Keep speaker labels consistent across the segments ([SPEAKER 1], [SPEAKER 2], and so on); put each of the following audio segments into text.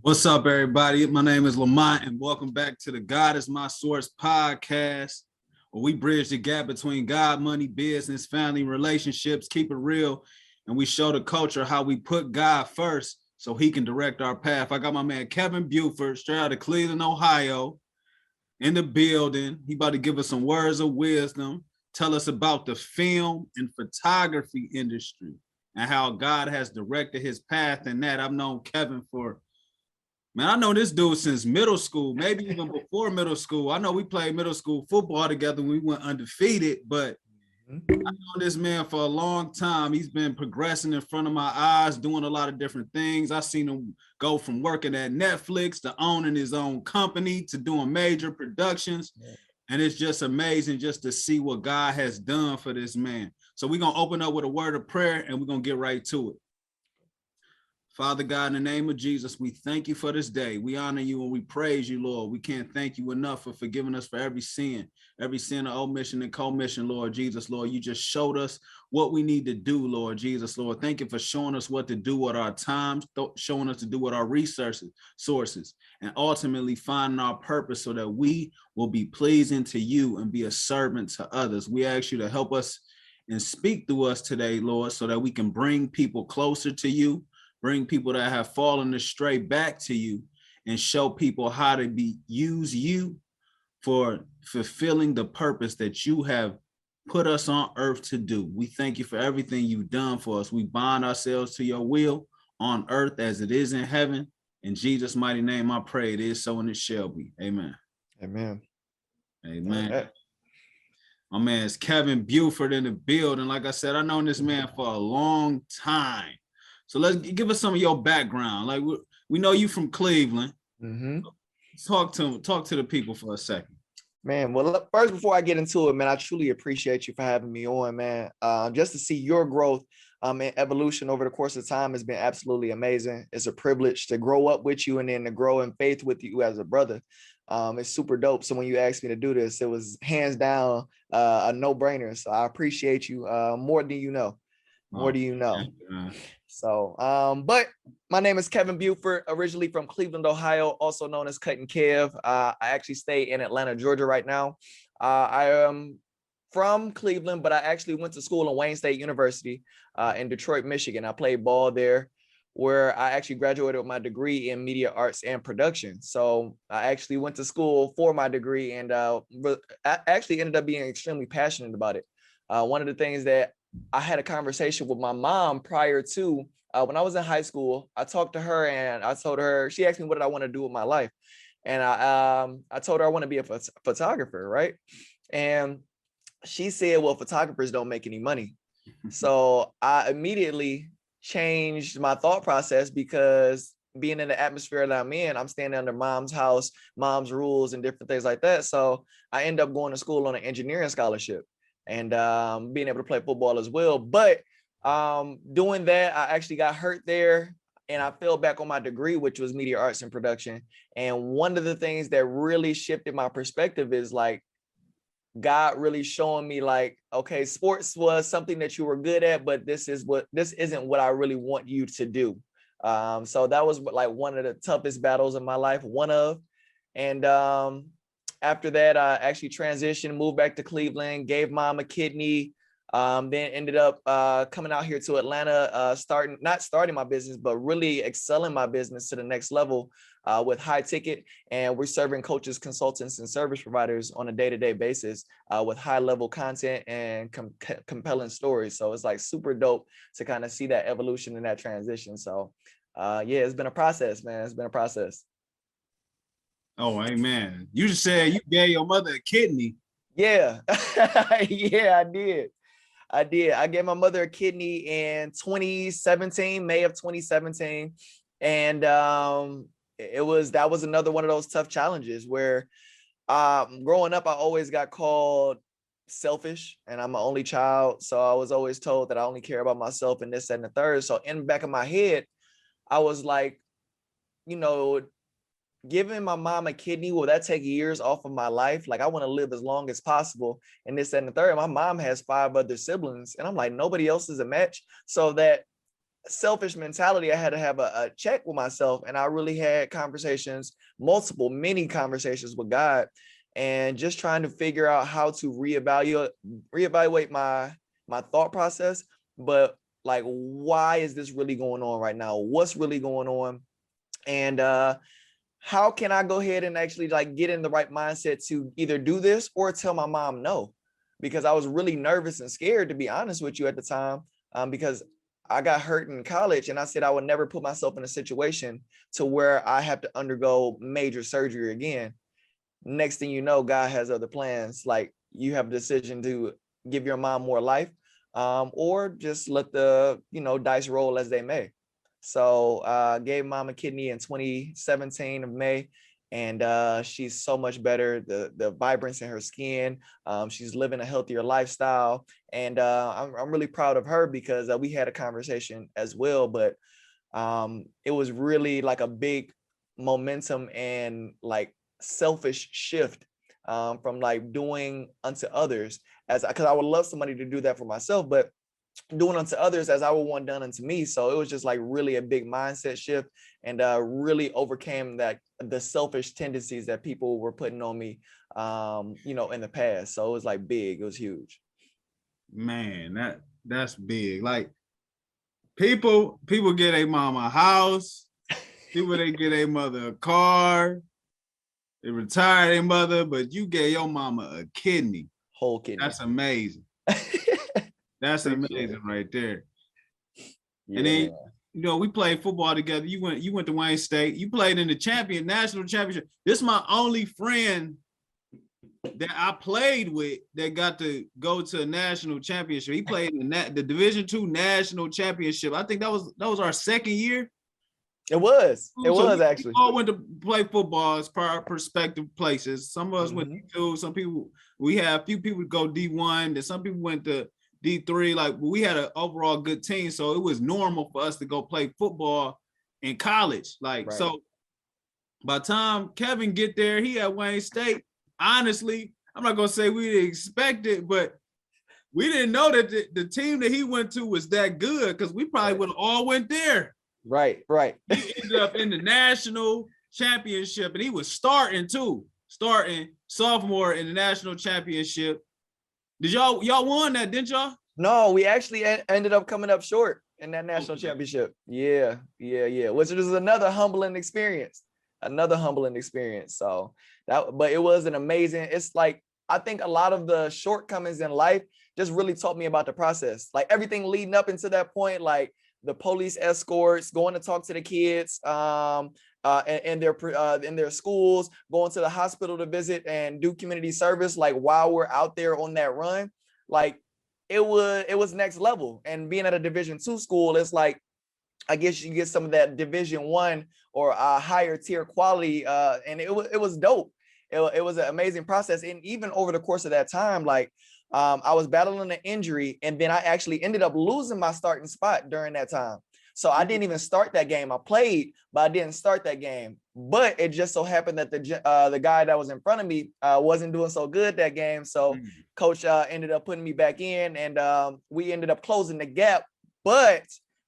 [SPEAKER 1] What's up, everybody? My name is Lamont, and welcome back to the God is My Source podcast, where we bridge the gap between God, money, business, family, relationships, keep it real, and we show the culture how we put God first so he can direct our path. I got my man Kevin Buford, straight out of Cleveland, Ohio, in the building. He about to give us some words of wisdom, tell us about the film and photography industry and how God has directed his path in that. I've known Kevin for Man, I know this dude since middle school, maybe even before middle school. I know we played middle school football together when we went undefeated, but I've known this man for a long time. He's been progressing in front of my eyes, doing a lot of different things. I've seen him go from working at Netflix to owning his own company to doing major productions. And it's just amazing just to see what God has done for this man. So we're going to open up with a word of prayer and we're going to get right to it. Father God, in the name of Jesus, we thank you for this day. We honor you and we praise you, Lord. We can't thank you enough for forgiving us for every sin of omission and commission, Lord Jesus, Lord. You just showed us what we need to do, Lord Jesus, Lord. Thank you for showing us what to do with our times, showing us to do with our resources, and ultimately finding our purpose so that we will be pleasing to you and be a servant to others. We ask you to help us and speak through us today, Lord, so that we can bring people closer to you, bring people that have fallen astray back to you, and show people how to use you for fulfilling the purpose that you have put us on earth to do. We thank you for everything you've done for us. We bind ourselves to your will on earth as it is in heaven. In Jesus' mighty name, I pray it is so and it shall be. Amen.
[SPEAKER 2] Amen.
[SPEAKER 1] Amen. My man's Kevin Buford in the building. Like I said, I've known this man for a long time. So let's give us some of your background. Like we know you from Cleveland. Talk to the people for a second.
[SPEAKER 2] Man, well, first, before I get into it, man, I truly appreciate you for having me on, man. Just to see your growth and evolution over the course of time has been absolutely amazing. It's a privilege to grow up with you and then to grow in faith with you as a brother. It's super dope. So when you asked me to do this, it was hands down a no-brainer. So I appreciate you more than you know. More do you know? So, but my name is Kevin Buford, originally from Cleveland, Ohio, also known as Cut and Kev. I actually stay in Atlanta, Georgia right now. I am from Cleveland, but I actually went to school in Wayne State University in Detroit, Michigan. I played ball there, where I actually graduated with my degree in media arts and production. So I actually went to school for my degree, and I actually ended up being extremely passionate about it. One of the things that I had a conversation with my mom prior to when I was in high school. I talked to her and I told her, she asked me what did I want to do with my life. And I told her I want to be a photographer, right? And she said, well, photographers don't make any money. So I immediately changed my thought process, because being in the atmosphere that I'm in, I'm standing under mom's house, mom's rules and different things like that. So I end up going to school on an engineering scholarship and being able to play football as well. But doing that, I actually got hurt there and I fell back on my degree, which was media arts and production. And one of the things that really shifted my perspective is like God really showing me like, okay, sports was something that you were good at, but this isn't what I really want you to do. So that was like one of the toughest battles in my life, and after that, I actually transitioned, moved back to Cleveland, gave mom a kidney, then ended up coming out here to Atlanta, not starting my business, but really excelling my business to the next level with high ticket. And we're serving coaches, consultants, and service providers on a day-to-day basis with high level content and compelling stories. So it's like super dope to kind of see that evolution and that transition. So yeah, it's been a process, man. It's been a process.
[SPEAKER 1] Oh, amen. You just said you gave your mother a kidney.
[SPEAKER 2] Yeah. Yeah, I did. I gave my mother a kidney in 2017, May of 2017. And that was another one of those tough challenges where growing up, I always got called selfish, and I'm an only child. So I was always told that I only care about myself and this, that, and the third. So in the back of my head, I was like, giving my mom a kidney, will that take years off of my life? Like, I want to live as long as possible. And this, that, and the third. My mom has 5 other siblings. And I'm like, nobody else is a match. So that selfish mentality, I had to have a check with myself. And I really had conversations, many conversations with God, and just trying to figure out how to reevaluate my thought process. But like, why is this really going on right now? What's really going on? And how can I go ahead and actually like get in the right mindset to either do this or tell my mom no? Because I was really nervous and scared, to be honest with you, at the time, because I got hurt in college, and I said I would never put myself in a situation to where I have to undergo major surgery again. Next thing you know, God has other plans. Like, you have a decision to give your mom more life, or just let the dice roll as they may. So gave mom a kidney in 2017 of May, and she's so much better. The vibrance in her skin, she's living a healthier lifestyle, and I'm really proud of her, because we had a conversation as well. But it was really like a big momentum and like selfish shift, from like doing unto others, as because I would love somebody to do that for myself, but doing unto others as I would want done unto me. So it was just like really a big mindset shift, and really overcame the selfish tendencies that people were putting on me, in the past. So it was like big, it was huge.
[SPEAKER 1] Man, that's big. Like, people get a mama a house, people they get a mother a car, they retire their mother, but you gave your mama a kidney.
[SPEAKER 2] Whole kidney.
[SPEAKER 1] That's amazing. That's amazing right there.
[SPEAKER 2] Yeah,
[SPEAKER 1] and then, we played football together. You went to Wayne State. You played in the national championship. This is my only friend that I played with that got to go to a national championship. He played in the Division II national championship. I think that was our second year.
[SPEAKER 2] It was actually.
[SPEAKER 1] We all went to play football as prospective places. Some of us went to D2. Some people, we had a few people go D1, and some people went to D3. Like, we had an overall good team, so it was normal for us to go play football in college. Like, right. So by the time Kevin get there, he at Wayne State. Honestly, I'm not gonna say we didn't expect it, but we didn't know that the team that he went to was that good, because we probably would have all went there.
[SPEAKER 2] Right.
[SPEAKER 1] He ended up in the national championship, and he was starting sophomore in the national championship. Did y'all won that, didn't y'all? No,
[SPEAKER 2] we actually ended up coming up short in that national championship. Yeah. Which was another humbling experience. So but it was an amazing. It's like, I think a lot of the shortcomings in life just really taught me about the process. Like, everything leading up into that point, like the police escorts, going to talk to the kids, in their schools, going to the hospital to visit and do community service, like while we're out there on that run. Like, it was next level. And being at a Division II school, it's like, I guess you get some of that Division I or a higher tier quality, and it was dope. It was an amazing process. And even over the course of that time, like, I was battling an injury, and then I actually ended up losing my starting spot during that time. So I didn't even start that game. I played, but I didn't start that game. But it just so happened that the guy that was in front of me wasn't doing so good that game. So coach ended up putting me back in, and we ended up closing the gap. But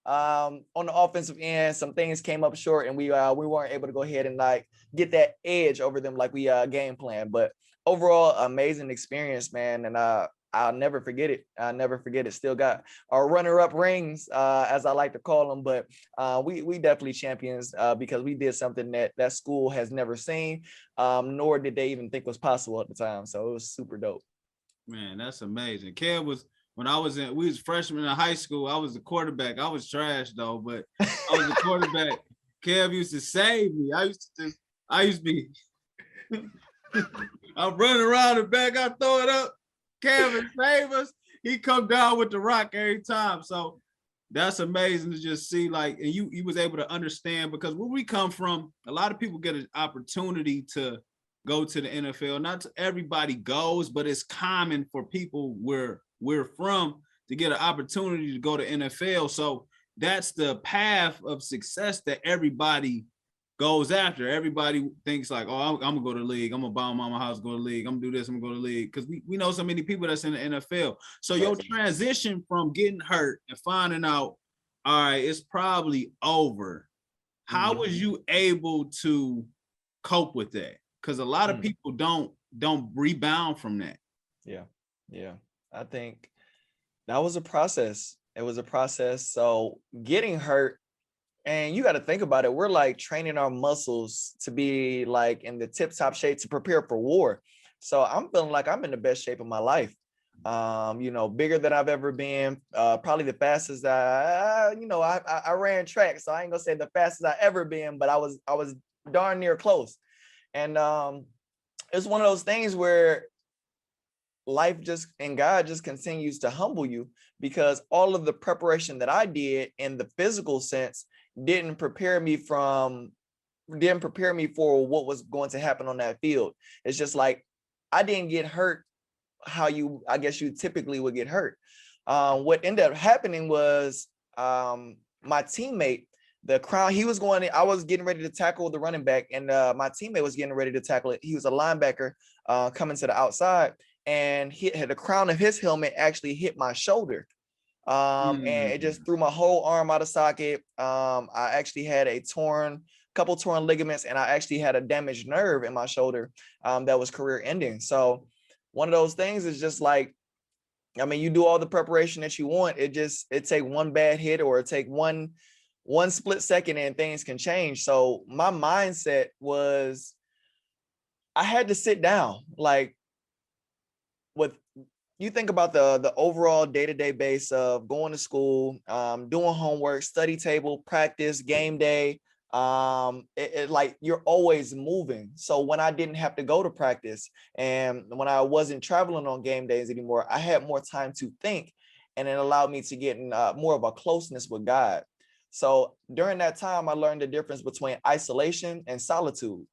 [SPEAKER 2] on the offensive end, some things came up short, and we weren't able to go ahead and like get that edge over them like we game plan. But overall, amazing experience, man. And I'll never forget it. Still got our runner-up rings, as I like to call them. But we definitely champions, because we did something that school has never seen, nor did they even think was possible at the time. So it was super dope.
[SPEAKER 1] Man, that's amazing. Kev was, when we was freshmen in high school, I was the quarterback. I was trash though, but I was the quarterback. Kev used to save me. I used to be I'm running around the back, I throw it up. Kevin save us. He come down with the rock every time. So that's amazing to just see, like, and you was able to understand, because where we come from, a lot of people get an opportunity to go to the NFL. Not everybody goes, but it's common for people where we're from to get an opportunity to go to NFL. So that's the path of success that everybody goes after. Everybody thinks like, oh, I'm gonna go to the league. I'm gonna buy my house, go to the league. I'm gonna do this, I'm gonna go to the league. Because we know so many people that's in the NFL. So your transition from getting hurt and finding out all right, it's probably over. How was you able to cope with that? Because a lot of people don't rebound from that.
[SPEAKER 2] Yeah. I think that was a process. It was a process. So getting hurt, and you got to think about it. We're like training our muscles to be like in the tip-top shape to prepare for war. So I'm feeling like I'm in the best shape of my life. Bigger than I've ever been. Probably the fastest I ran track, so I ain't gonna say the fastest I ever been, but I was darn near close. And it's one of those things where life just and God just continues to humble you, because all of the preparation that I did in the physical sense didn't prepare me for what was going to happen on that field. It's just like I didn't get hurt how I guess you typically would get hurt. What ended up happening was my teammate, I was getting ready to tackle the running back, and my teammate was getting ready to tackle it. He was a linebacker coming to the outside, and the crown of his helmet actually hit my shoulder. And it just threw my whole arm out of socket. I actually had couple torn ligaments, and I actually had a damaged nerve in my shoulder that was career ending. So one of those things is just like, I mean, you do all the preparation that you want. It take one bad hit, or it take one split second, and things can change. So my mindset was, I had to sit down. Like, with you think about the overall day-to-day base of going to school, doing homework, study table, practice, game day, like you're always moving. So when I didn't have to go to practice, and when I wasn't traveling on game days anymore, I had more time to think, and it allowed me to get in more of a closeness with God. So during that time, I learned the difference between isolation and solitude.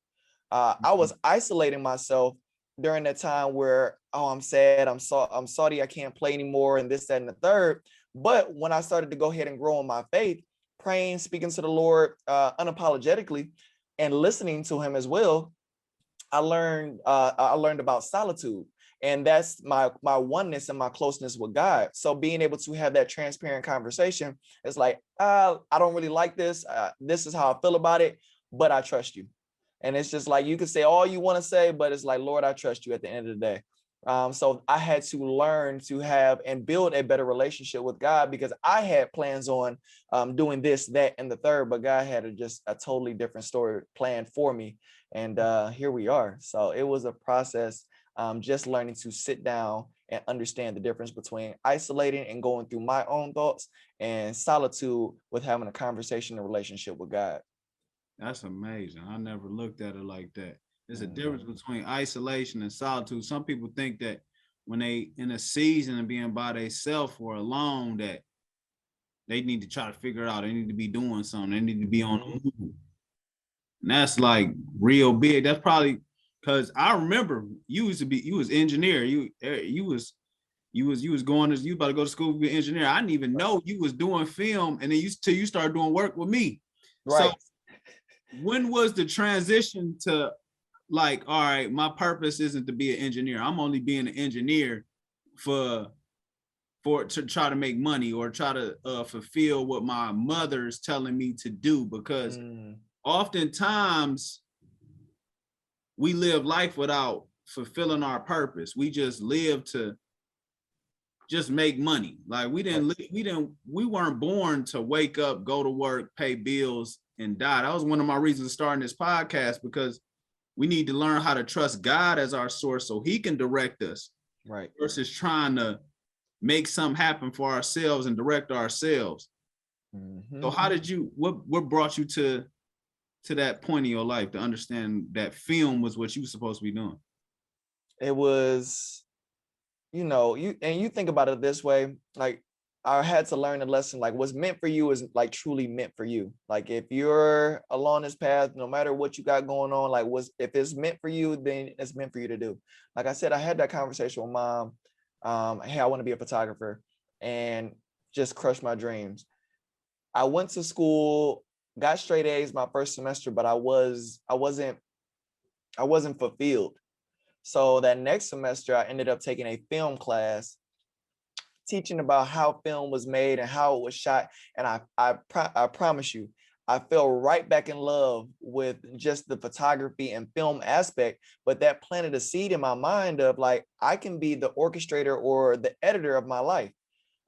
[SPEAKER 2] I was isolating myself during that time where, oh, I'm sad, I'm sorry, I can't play anymore, and this, that, and the third. But when I started to go ahead and grow in my faith, praying, speaking to the Lord unapologetically, and listening to Him as well, I learned about solitude, and that's my oneness and my closeness with God. So being able to have that transparent conversation, it's like, I don't really like this. This is how I feel about it, but I trust you. And it's just like, you can say all you want to say, but it's like, Lord, I trust you at the end of the day. So I had to learn to have and build a better relationship with God, because I had plans on doing this, that, and the third, but God had just a totally different story planned for me. And here we are. So it was a process, just learning to sit down and understand the difference between isolating and going through my own thoughts, and solitude with having a conversation and relationship with God.
[SPEAKER 1] That's amazing. I never looked at it like that. There's a difference between isolation and solitude. Some people think that when they in a season and being by themselves or alone, that they need to try to figure it out. They need to be doing something. They need to be on the move. And that's like real big. That's probably because I remember you was engineer. You was going you about to go to school to be an engineer. I didn't even know you was doing film, and then you started doing work with me.
[SPEAKER 2] Right.
[SPEAKER 1] So when was the transition to like, all right, my purpose isn't to be an engineer. I'm only being an engineer to try to make money, or try to fulfill what my mother is telling me to do, because oftentimes we live life without fulfilling our purpose. We just live to just make money. Like we weren't born to wake up, go to work, pay bills, and die. That was one of my reasons starting this podcast, because we need to learn how to trust God as our source so He can direct us,
[SPEAKER 2] right,
[SPEAKER 1] versus trying to make something happen for ourselves and direct ourselves. So how did what brought you to that point in your life to understand that film was what you were supposed to be doing?
[SPEAKER 2] It was, you think about it this way, like, I had to learn a lesson, like what's meant for you is like truly meant for you. Like if you're along this path, no matter what you got going on, like if it's meant for you, then it's meant for you to do. Like I said, I had that conversation with Mom. Hey, I want to be a photographer, and just crush my dreams. I went to school, got straight A's my first semester, but I wasn't fulfilled. So that next semester, I ended up taking a film class teaching about how film was made and how it was shot. And I promise you, I fell right back in love with just the photography and film aspect. But that planted a seed in my mind of like, I can be the orchestrator or the editor of my life.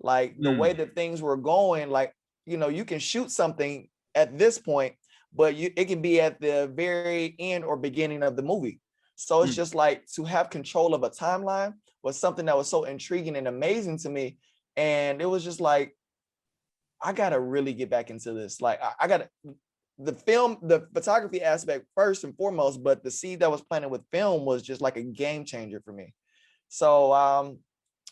[SPEAKER 2] Like the way that things were going, like, you know, you can shoot something at this point, but it can be at the very end or beginning of the movie. So it's just like to have control of a timeline was something that was so intriguing and amazing to me. And it was just like, I gotta really get back into this. Like I gotta the photography aspect first and foremost, but the seed that was planted with film was just like a game changer for me. So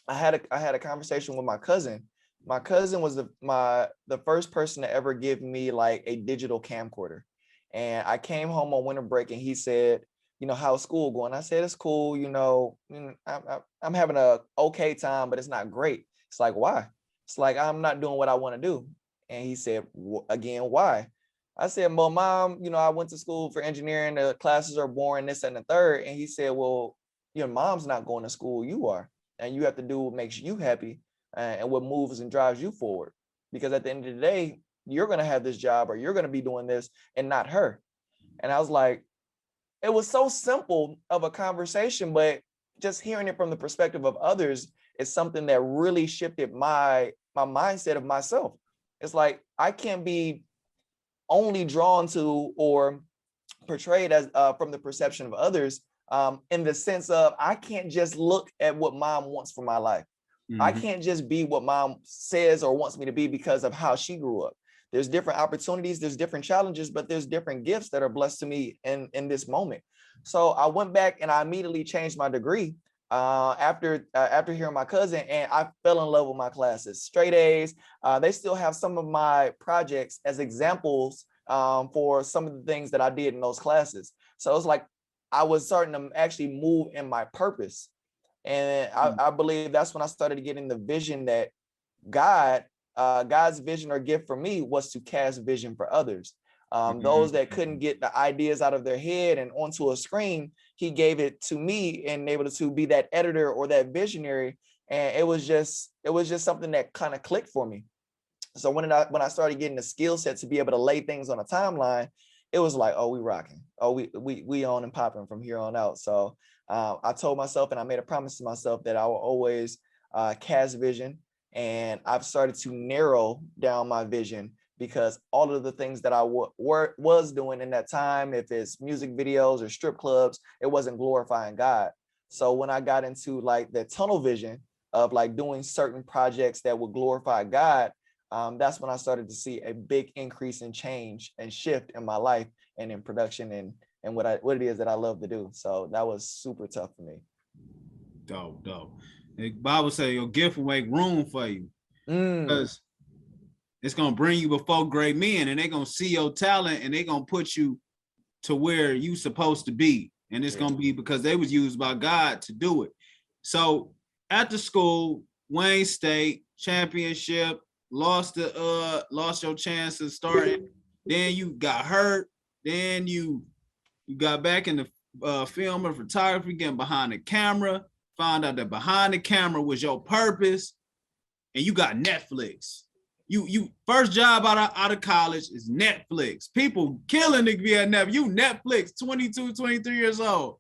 [SPEAKER 2] I had a conversation with my cousin. My cousin was the first person to ever give me like a digital camcorder. And I came home on winter break and he said, you know, how's school going? I said, it's cool. You know, I'm having a okay time, but it's not great. It's like, why? It's like, I'm not doing what I want to do. And he said, again, why? I said, well, mom, you know, I went to school for engineering. The classes are boring, this and the third. And he said, well, your mom's not going to school. You are. And you have to do what makes you happy and what moves and drives you forward. Because at the end of the day, you're going to have this job or you're going to be doing this and not her. And I was like, it was so simple of a conversation, but just hearing it from the perspective of others is something that really shifted my mindset of myself. It's like, I can't be only drawn to or portrayed as from the perception of others, in the sense of I can't just look at what mom wants for my life. I can't just be what mom says or wants me to be because of how she grew up. There's different opportunities, there's different challenges, but there's different gifts that are blessed to me in this moment. So I went back and I immediately changed my degree after hearing my cousin, and I fell in love with my classes. Straight A's. They still have some of my projects as examples for some of the things that I did in those classes. So it's like I was starting to actually move in my purpose. And I believe that's when I started getting the vision that God's vision or gift for me was to cast vision for others. Those that couldn't get the ideas out of their head and onto a screen, he gave it to me and able to be that editor or that visionary. And it was just something that kind of clicked for me. So when I started getting the skill set to be able to lay things on a timeline, it was like, oh, we rocking. Oh, we on and popping from here on out. So I told myself and I made a promise to myself that I will always cast vision. And I've started to narrow down my vision because all of the things that I was doing in that time, if it's music videos or strip clubs, it wasn't glorifying God. So when I got into like the tunnel vision of like doing certain projects that would glorify God, that's when I started to see a big increase in change and shift in my life and in production and what it is that I love to do. So that was super tough for me.
[SPEAKER 1] Dope. The Bible says your gift will make room for you because it's gonna bring you before great men, and they're gonna see your talent and they're gonna put you to where you supposed to be. And it's gonna be because they was used by God to do it. So after school, Wayne State championship, lost your chance of starting. Then you got hurt. Then you got back in the film and photography, getting behind the camera. Found out that behind the camera was your purpose, and you got Netflix. You first job out of college is Netflix. People killing to be at Netflix. You Netflix, 22, 23 years old.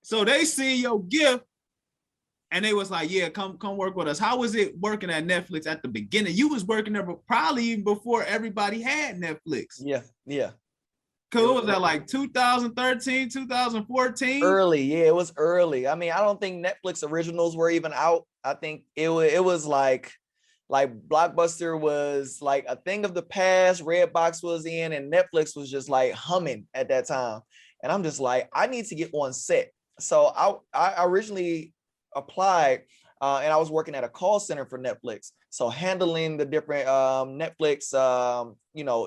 [SPEAKER 1] So they see your gift and they was like, yeah, come work with us. How was it working at Netflix at the beginning? You was working there probably even before everybody had Netflix.
[SPEAKER 2] Yeah.
[SPEAKER 1] Cause it was at like 2013, 2014.
[SPEAKER 2] Early, yeah, it was early. I mean, I don't think Netflix originals were even out. I think it was like Blockbuster was like a thing of the past. Redbox was in, and Netflix was just like humming at that time. And I'm just like, I need to get on set. So I originally applied, and I was working at a call center for Netflix. So handling the different Netflix,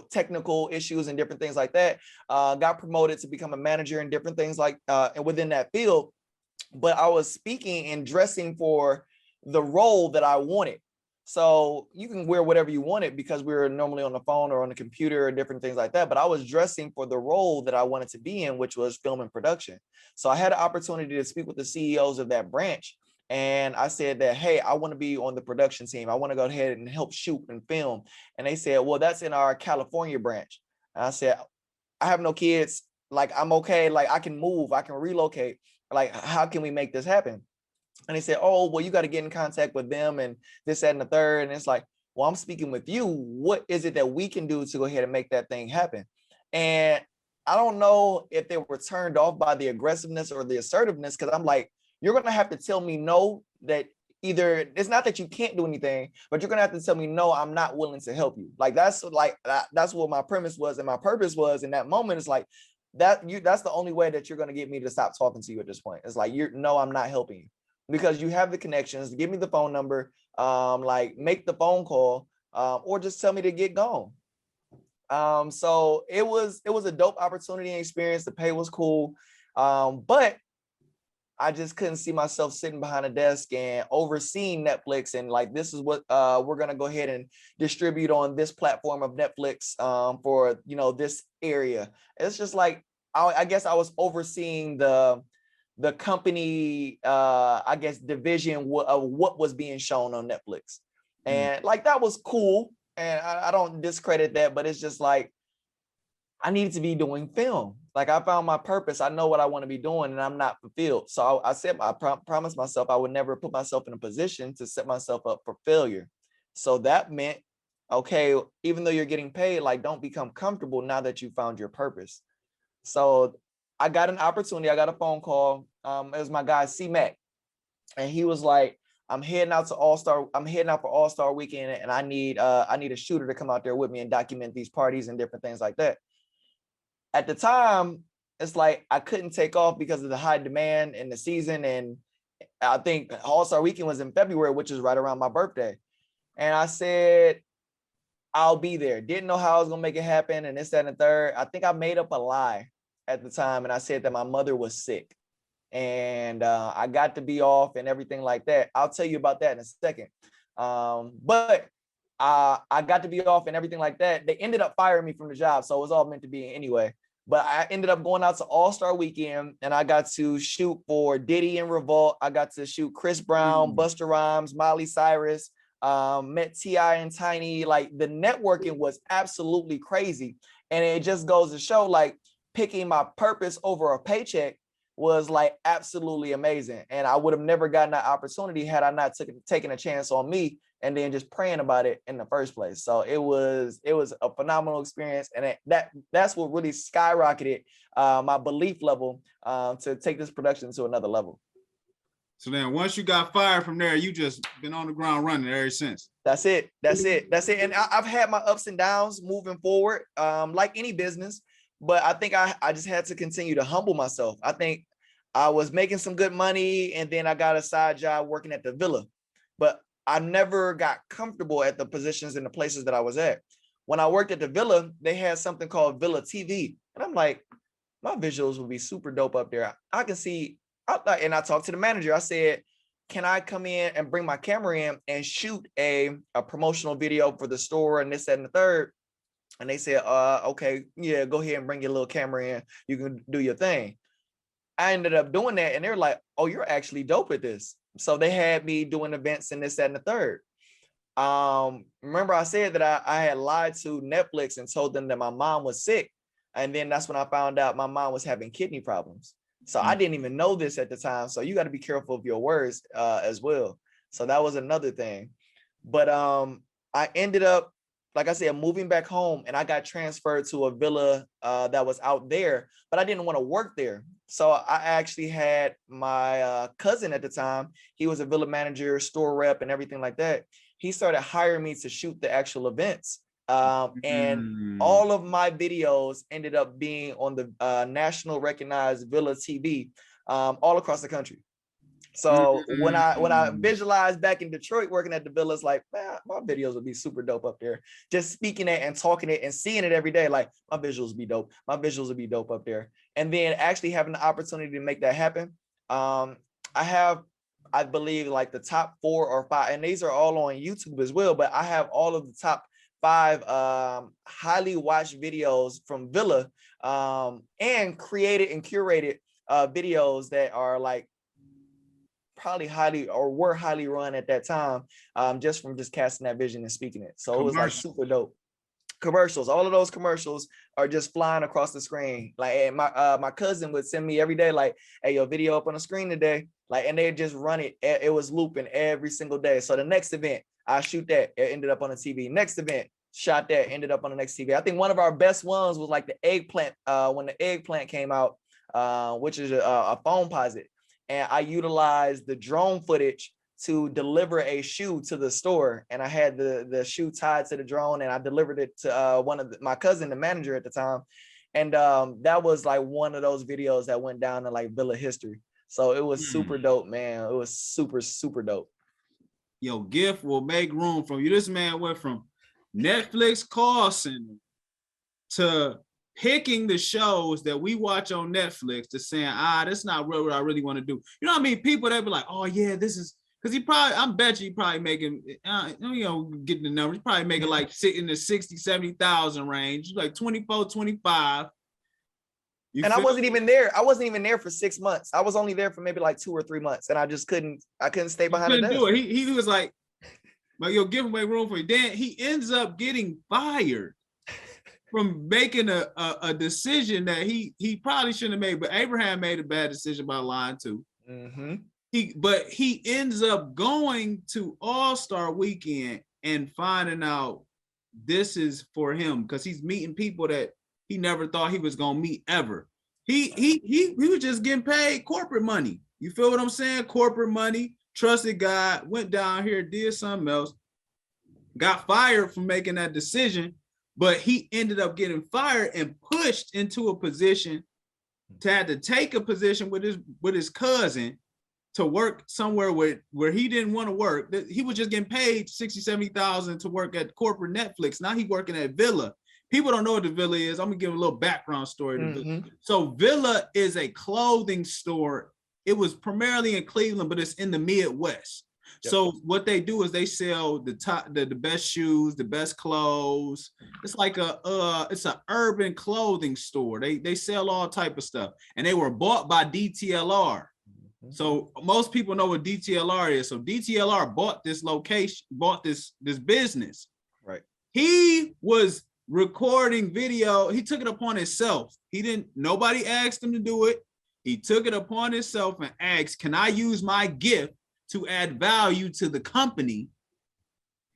[SPEAKER 2] technical issues and different things like that. Got promoted to become a manager and different things like and within that field. But I was speaking and dressing for the role that I wanted. So you can wear whatever you wanted because we were normally on the phone or on the computer or different things like that. But I was dressing for the role that I wanted to be in, which was film and production. So I had an opportunity to speak with the CEOs of that branch. And I said that, hey, I want to be on the production team. I want to go ahead and help shoot and film. And they said, well, that's in our California branch. And I said, I have no kids. Like, I'm okay. Like, I can move, I can relocate. Like, how can we make this happen? And they said, oh, well, you got to get in contact with them and this, that, and the third. And it's like, well, I'm speaking with you. What is it that we can do to go ahead and make that thing happen? And I don't know if they were turned off by the aggressiveness or the assertiveness, because I'm like, you're going to have to tell me no, that either it's not that you can't do anything, but you're going to have to tell me, no, I'm not willing to help you. That's what my premise was. And my purpose was in that moment. It's like, that's the only way that you're going to get me to stop talking to you at this point. It's like, no, I'm not helping you, because you have the connections. Give me the phone number, like make the phone call, or just tell me to get gone. So it was a dope opportunity and experience. The pay was cool, but I just couldn't see myself sitting behind a desk and overseeing Netflix and like, this is what we're gonna go ahead and distribute on this platform of Netflix for this area. It's just like, I guess I was overseeing the company, I guess, division of what was being shown on Netflix. And like, that was cool. And I don't discredit that, but it's just like, I needed to be doing film. Like, I found my purpose. I know what I want to be doing, and I'm not fulfilled. So I said, I promised myself I would never put myself in a position to set myself up for failure. So that meant, okay, even though you're getting paid, like, don't become comfortable now that you found your purpose. So I got an opportunity. I got a phone call. It was my guy C-Mac, and he was like, I'm heading out for AllStar Weekend, and I need a shooter to come out there with me and document these parties and different things like that. At the time, it's like I couldn't take off because of the high demand in the season. And I think AllStar Weekend was in February, which is right around my birthday. And I said, I'll be there. Didn't know how I was going to make it happen. And this, that, and the third. I think I made up a lie at the time. And I said that my mother was sick. And I got to be off and everything like that. I'll tell you about that in a second. But I got to be off and everything like that. They ended up firing me from the job, so it was all meant to be anyway. But I ended up going out to AllStar Weekend, and I got to shoot for Diddy and Revolt. I got to shoot Chris Brown, Busta Rhymes, Miley Cyrus, met T.I. and Tiny. Like, the networking was absolutely crazy. And it just goes to show, like, picking my purpose over a paycheck was like absolutely amazing. And I would have never gotten that opportunity had I not taken a chance on me and then just praying about it in the first place. So it was a phenomenal experience. And that's what really skyrocketed my belief level to take this production to another level.
[SPEAKER 1] So then once you got fired from there, you just been on the ground running ever since.
[SPEAKER 2] That's it. And I've had my ups and downs moving forward, like any business. But I think I just had to continue to humble myself. I think I was making some good money, and then I got a side job working at the Villa. But I never got comfortable at the positions and the places that I was at. When I worked at the Villa, they had something called Villa TV. And I'm like, my visuals would be super dope up there. I can see, and I talked to the manager. I said, can I come in and bring my camera in and shoot a promotional video for the store and this, that, and the third? And they said, okay, yeah, go ahead and bring your little camera in. You can do your thing. I ended up doing that, and they're like, oh, you're actually dope at this. So they had me doing events and this, that, and the third. Remember I said that I had lied to Netflix and told them that my mom was sick. And then that's when I found out my mom was having kidney problems. So I didn't even know this at the time. So you got to be careful of your words as well. So that was another thing. But I ended up, like I said, moving back home, and I got transferred to a villa that was out there, but I didn't want to work there. So I actually had my cousin at the time. He was a villa manager, store rep, and everything like that. He started hiring me to shoot the actual events. And all of my videos ended up being on the national recognized Villa TV all across the country. So when I visualized back in Detroit working at the Villa, it's like, man, my videos would be super dope up there. Just speaking it and talking it and seeing it every day, like my visuals be dope. My visuals would be dope up there. And then actually having the opportunity to make that happen. I believe like the top 4 or 5, and these are all on YouTube as well, but I have all of the top 5 highly watched videos from Villa and created and curated videos that are like probably were highly run at that time, just from just casting that vision and speaking it. So it was like super dope. Commercials, all of those commercials are just flying across the screen. Like, and my cousin would send me every day, like, hey, your video up on the screen today. Like, and they just run it. It was looping every single day. So the next event, I shoot that. It ended up on the TV. Next event, shot that, ended up on the next TV. I think one of our best ones was like the eggplant, when the eggplant came out, which is a phone posit. And I utilized the drone footage to deliver a shoe to the store, and I had the shoe tied to the drone, and I delivered it to one of my cousin, the manager at the time, and that was like one of those videos that went down in like Villa history. So it was super dope, man. It was super dope.
[SPEAKER 1] Yo, gift will make room for you. This man went from Netflix call center to picking the shows that we watch on Netflix to saying, that's not what I really want to do. You know what I mean? People, they be like, oh yeah, this is. Because I bet you probably making, getting the numbers, probably making like in the 60, 70,000 range, like 24, 25.
[SPEAKER 2] And I wasn't even there. I wasn't even there for 6 months. I was only there for maybe like 2 or 3 months. And I just couldn't stay behind the desk.
[SPEAKER 1] Do it. He was like, but you'll give away room for you. Then he ends up getting fired from making a decision that he probably shouldn't have made. But Abraham made a bad decision by lying too.
[SPEAKER 2] Mm-hmm.
[SPEAKER 1] He ends up going to AllStar Weekend and finding out this is for him because he's meeting people that he never thought he was gonna meet ever. He was just getting paid corporate money. You feel what I'm saying? Corporate money, trusted God, went down here, did something else, got fired for making that decision, but he ended up getting fired and pushed into a position to have to take a position with his cousin to work somewhere where he didn't want to work. He was just getting paid 60, 70,000 to work at corporate Netflix. Now he's working at Villa. People don't know what the Villa is. I'm gonna give a little background story. Mm-hmm. So Villa is a clothing store. It was primarily in Cleveland, but it's in the Midwest. Yep. So what they do is they sell the best shoes, the best clothes. It's like it's an urban clothing store. They sell all type of stuff, and they were bought by DTLR. So most people know what DTLR is. So DTLR bought this location, bought this business.
[SPEAKER 2] Right.
[SPEAKER 1] He was recording video. He took it upon himself. Nobody asked him to do it. He took it upon himself and asked, can I use my gift to add value to the company?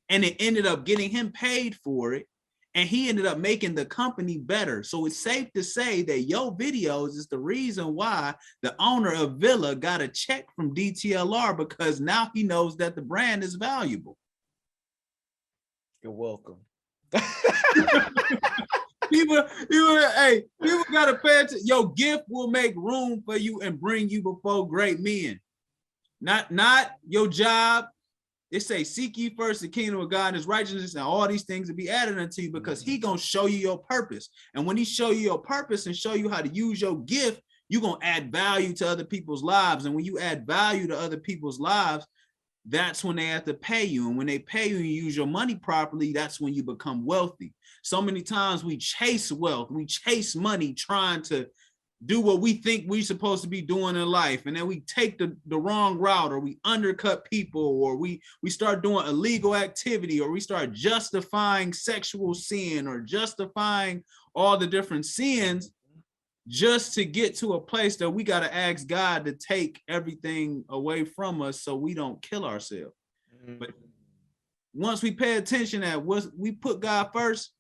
[SPEAKER 1] And it ended up getting him paid for it. And he ended up making the company better. So it's safe to say that your videos is the reason why the owner of Villa got a check from DTLR, because now he knows that the brand is valuable.
[SPEAKER 2] You're welcome.
[SPEAKER 1] people gotta pay attention. Your gift will make room for you and bring you before great men. Not your job. It say, seek ye first the kingdom of God and his righteousness, and all these things will be added unto you, because he gonna show you your purpose. And when he show you your purpose and show you how to use your gift, you're gonna add value to other people's lives. And when you add value to other people's lives, that's when they have to pay you. And when they pay you and you use your money properly, that's when you become wealthy. So many times we chase wealth, we chase money, trying to do what we think we're supposed to be doing in life, and then we take the wrong route, or we undercut people, or we start doing illegal activity, or we start justifying sexual sin, or justifying all the different sins just to get to a place that we got to ask God to take everything away from us so we don't kill ourselves. Mm-hmm. But once we pay attention that we put God first,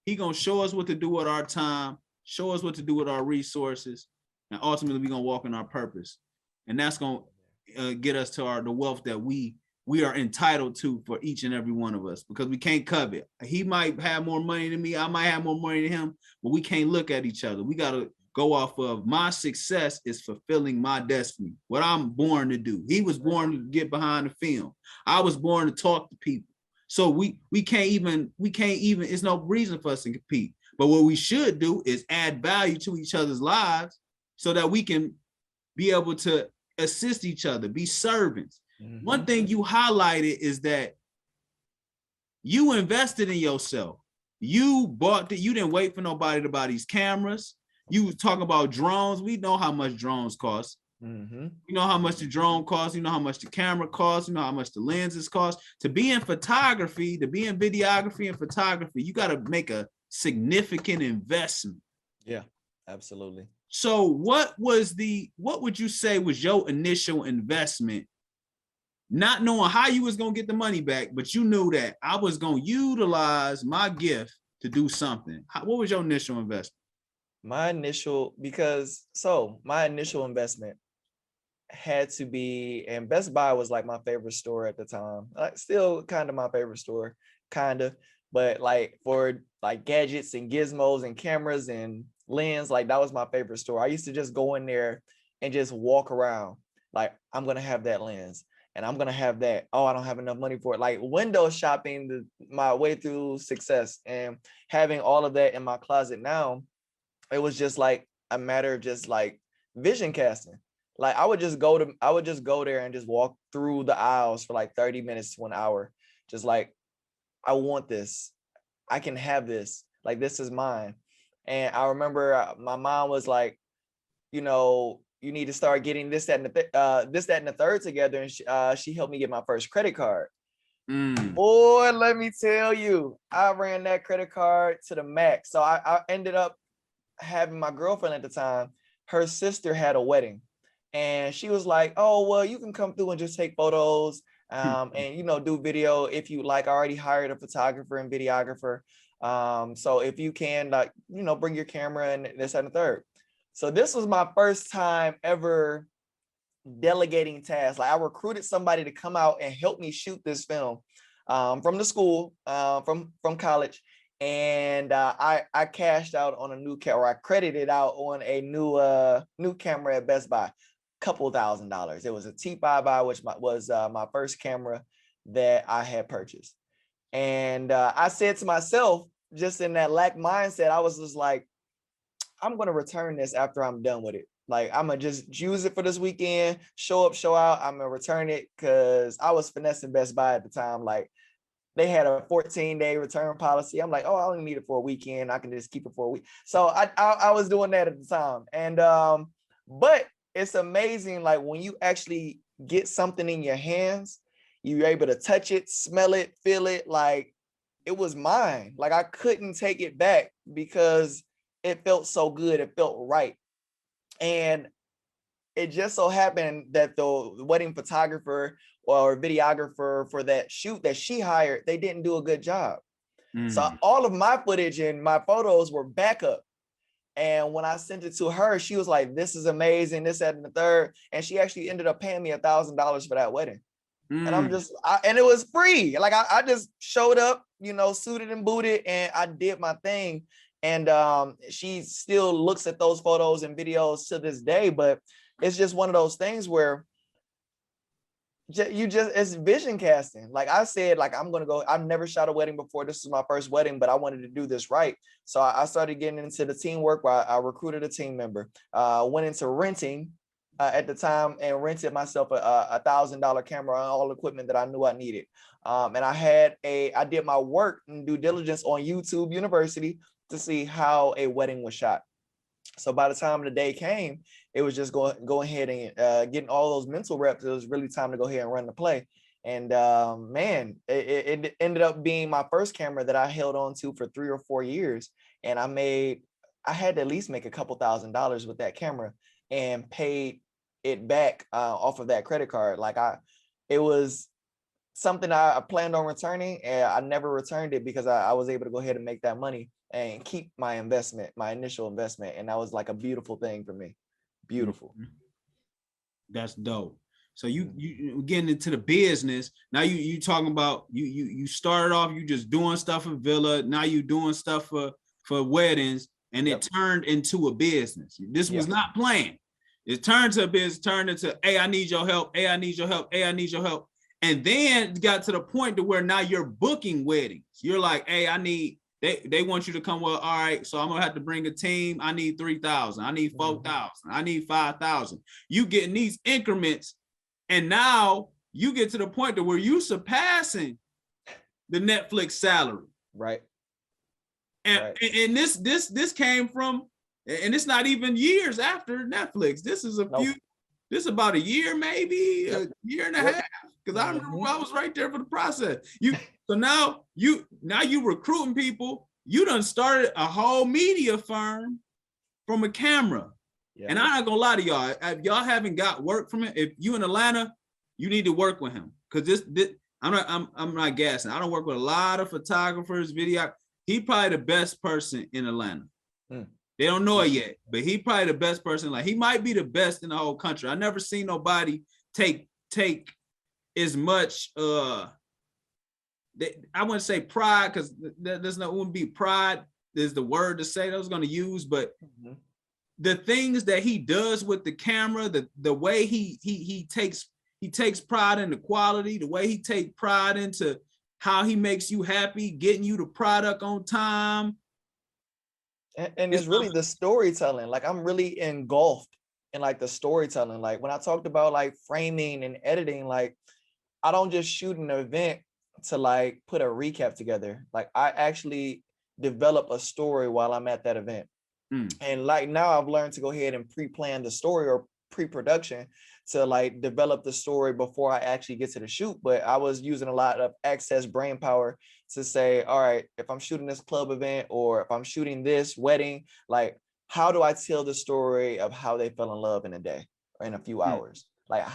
[SPEAKER 1] he gonna show us what to do with our time, show us what to do with our resources, and ultimately we're gonna walk in our purpose. And that's gonna get us to the wealth that we are entitled to for each and every one of us, because we can't covet. He might have more money than me, I might have more money than him, but we can't look at each other. We gotta go off of my success is fulfilling my destiny, what I'm born to do. He was born to get behind the film. I was born to talk to people. So we can't even, it's no reason for us to compete. But what we should do is add value to each other's lives so that we can be able to assist each other, be servants. Mm-hmm. One thing you highlighted is that you invested in yourself. You didn't wait for nobody to buy these cameras. You was talking about drones. We know how much drones cost.
[SPEAKER 2] Mm-hmm.
[SPEAKER 1] You know how much the drone costs, you know how much the camera costs, you know how much the lenses cost. To be in photography, to be in videography and photography, you got to make a significant investment.
[SPEAKER 2] Yeah, absolutely.
[SPEAKER 1] So what would you say was your initial investment? Not knowing how you was going to get the money back, but you knew that I was going to utilize my gift to do something. What was your initial investment?
[SPEAKER 2] My initial investment had to be, and Best Buy was like my favorite store at the time. Like, still kind of my favorite store, kind of, but like for like gadgets and gizmos and cameras and lens, like that was my favorite store. I used to just go in there and just walk around. Like, I'm gonna have that lens and I'm gonna have that. Oh, I don't have enough money for it. Like window shopping my way through success, and having all of that in my closet now, it was just like a matter of just like vision casting. Like I would just go there and just walk through the aisles for like 30 minutes to an hour. Just like, I want this. I can have this. Like, this is mine. And I remember my mom was like, you know, you need to start getting this, that, and the third together. And she helped me get my first credit card. Boy, let me tell you, I ran that credit card to the max. So I ended up having my girlfriend at the time. Her sister had a wedding, and she was like, oh, well, you can come through and just take photos, and, you know, do video if you like. I already hired a photographer and videographer. So if you can, like, you know, bring your camera and this and the third. So this was my first time ever delegating tasks. Like, I recruited somebody to come out and help me shoot this film, from the school, from college. And I cashed out on a new camera. I credited out on a new camera at Best Buy, couple $1,000s. It was a T5i, which was my first camera that I had purchased. And I said to myself, just in that lack mindset, I was just like, I'm gonna return this after I'm done with it. Like, I'm gonna just use it for this weekend, show up, show out. I'm gonna return it, because I was finessing Best Buy at the time. Like, they had a 14-day return policy. I'm like, oh, I only need it for a weekend. I can just keep it for a week. So I was doing that at the time. And but it's amazing, like, when you actually get something in your hands, you're able to touch it, smell it, feel it. Like, it was mine. Like, I couldn't take it back because it felt so good. It felt right. And it just so happened that the wedding photographer or videographer for that shoot that she hired, they didn't do a good job. So all of my footage and my photos were backup. And when I sent it to her, she was like, this is amazing, this, that, and the third. And she actually ended up paying me $1,000 for that wedding. And and it was free. Like, I just showed up, you know, suited and booted, and I did my thing. And she still looks at those photos and videos to this day. But it's just one of those things where it's vision casting. Like I said, like, I'm gonna go. I've never shot a wedding before. This is my first wedding, but I wanted to do this right. So I started getting into the teamwork. Where I recruited a team member, went into renting at the time, and rented myself a $1,000 camera and all the equipment that I knew I needed. And I did my work and due diligence on YouTube University to see how a wedding was shot. So by the time the day came, it was just go ahead and getting all those mental reps. It was really time to go ahead and run the play. And man, it ended up being my first camera that I held on to for 3 or 4 years. And I had to at least make a couple $1,000s with that camera, and paid it back off of that credit card. Like, it was something I planned on returning, and I never returned it because I was able to go ahead and make that money and keep my investment, my initial investment. And that was like a beautiful thing for me. Beautiful.
[SPEAKER 1] That's dope. So you getting into the business now. You talking about you started off, you just doing stuff for Villa. Now you doing stuff for weddings, and it turned into a business. This was not planned. It turned to a business. Turned into, hey, I need your help. Hey, I need your help. Hey, I need your help. And then it got to the point to where now you're booking weddings. You're like, hey, I need. They want you to come. Well, all right, so I'm gonna have to bring a team. I need 3,000. I need 4,000. I need 5,000. You getting these increments, and now you get to the point to where you surpassing the Netflix salary.
[SPEAKER 2] Right.
[SPEAKER 1] And this came from, and it's not even years after Netflix. This is a this about a year, maybe a year and a half, because I remember I was right there for the process. So now you recruiting people. You done started a whole media firm from a camera. Yeah. And I'm not gonna lie to y'all. If y'all haven't got work from it, if you in Atlanta, you need to work with him, because this I'm not gassing. I don't work with a lot of photographers, video. He probably the best person in Atlanta. They don't know it yet, but he probably the best person. Like, he might be the best in the whole country. I never seen nobody take as much I wouldn't say pride, because wouldn't be pride is the word to say that I was going to use, but the things that he does with the camera, the way he takes pride in the quality, the way he takes pride into how he makes you happy, getting you the product on time.
[SPEAKER 2] And it's really the storytelling. Like, I'm really engulfed in like the storytelling. Like, when I talked about like framing and editing, like, I don't just shoot an event to like put a recap together. Like, I actually develop a story while I'm at that event. And like, now I've learned to go ahead and pre-plan the story or pre-production to like develop the story before I actually get to the shoot. But I was using a lot of excess brain power to say, all right, if I'm shooting this club event or if I'm shooting this wedding, like, how do I tell the story of how they fell in love in a day or in a few hours? Like,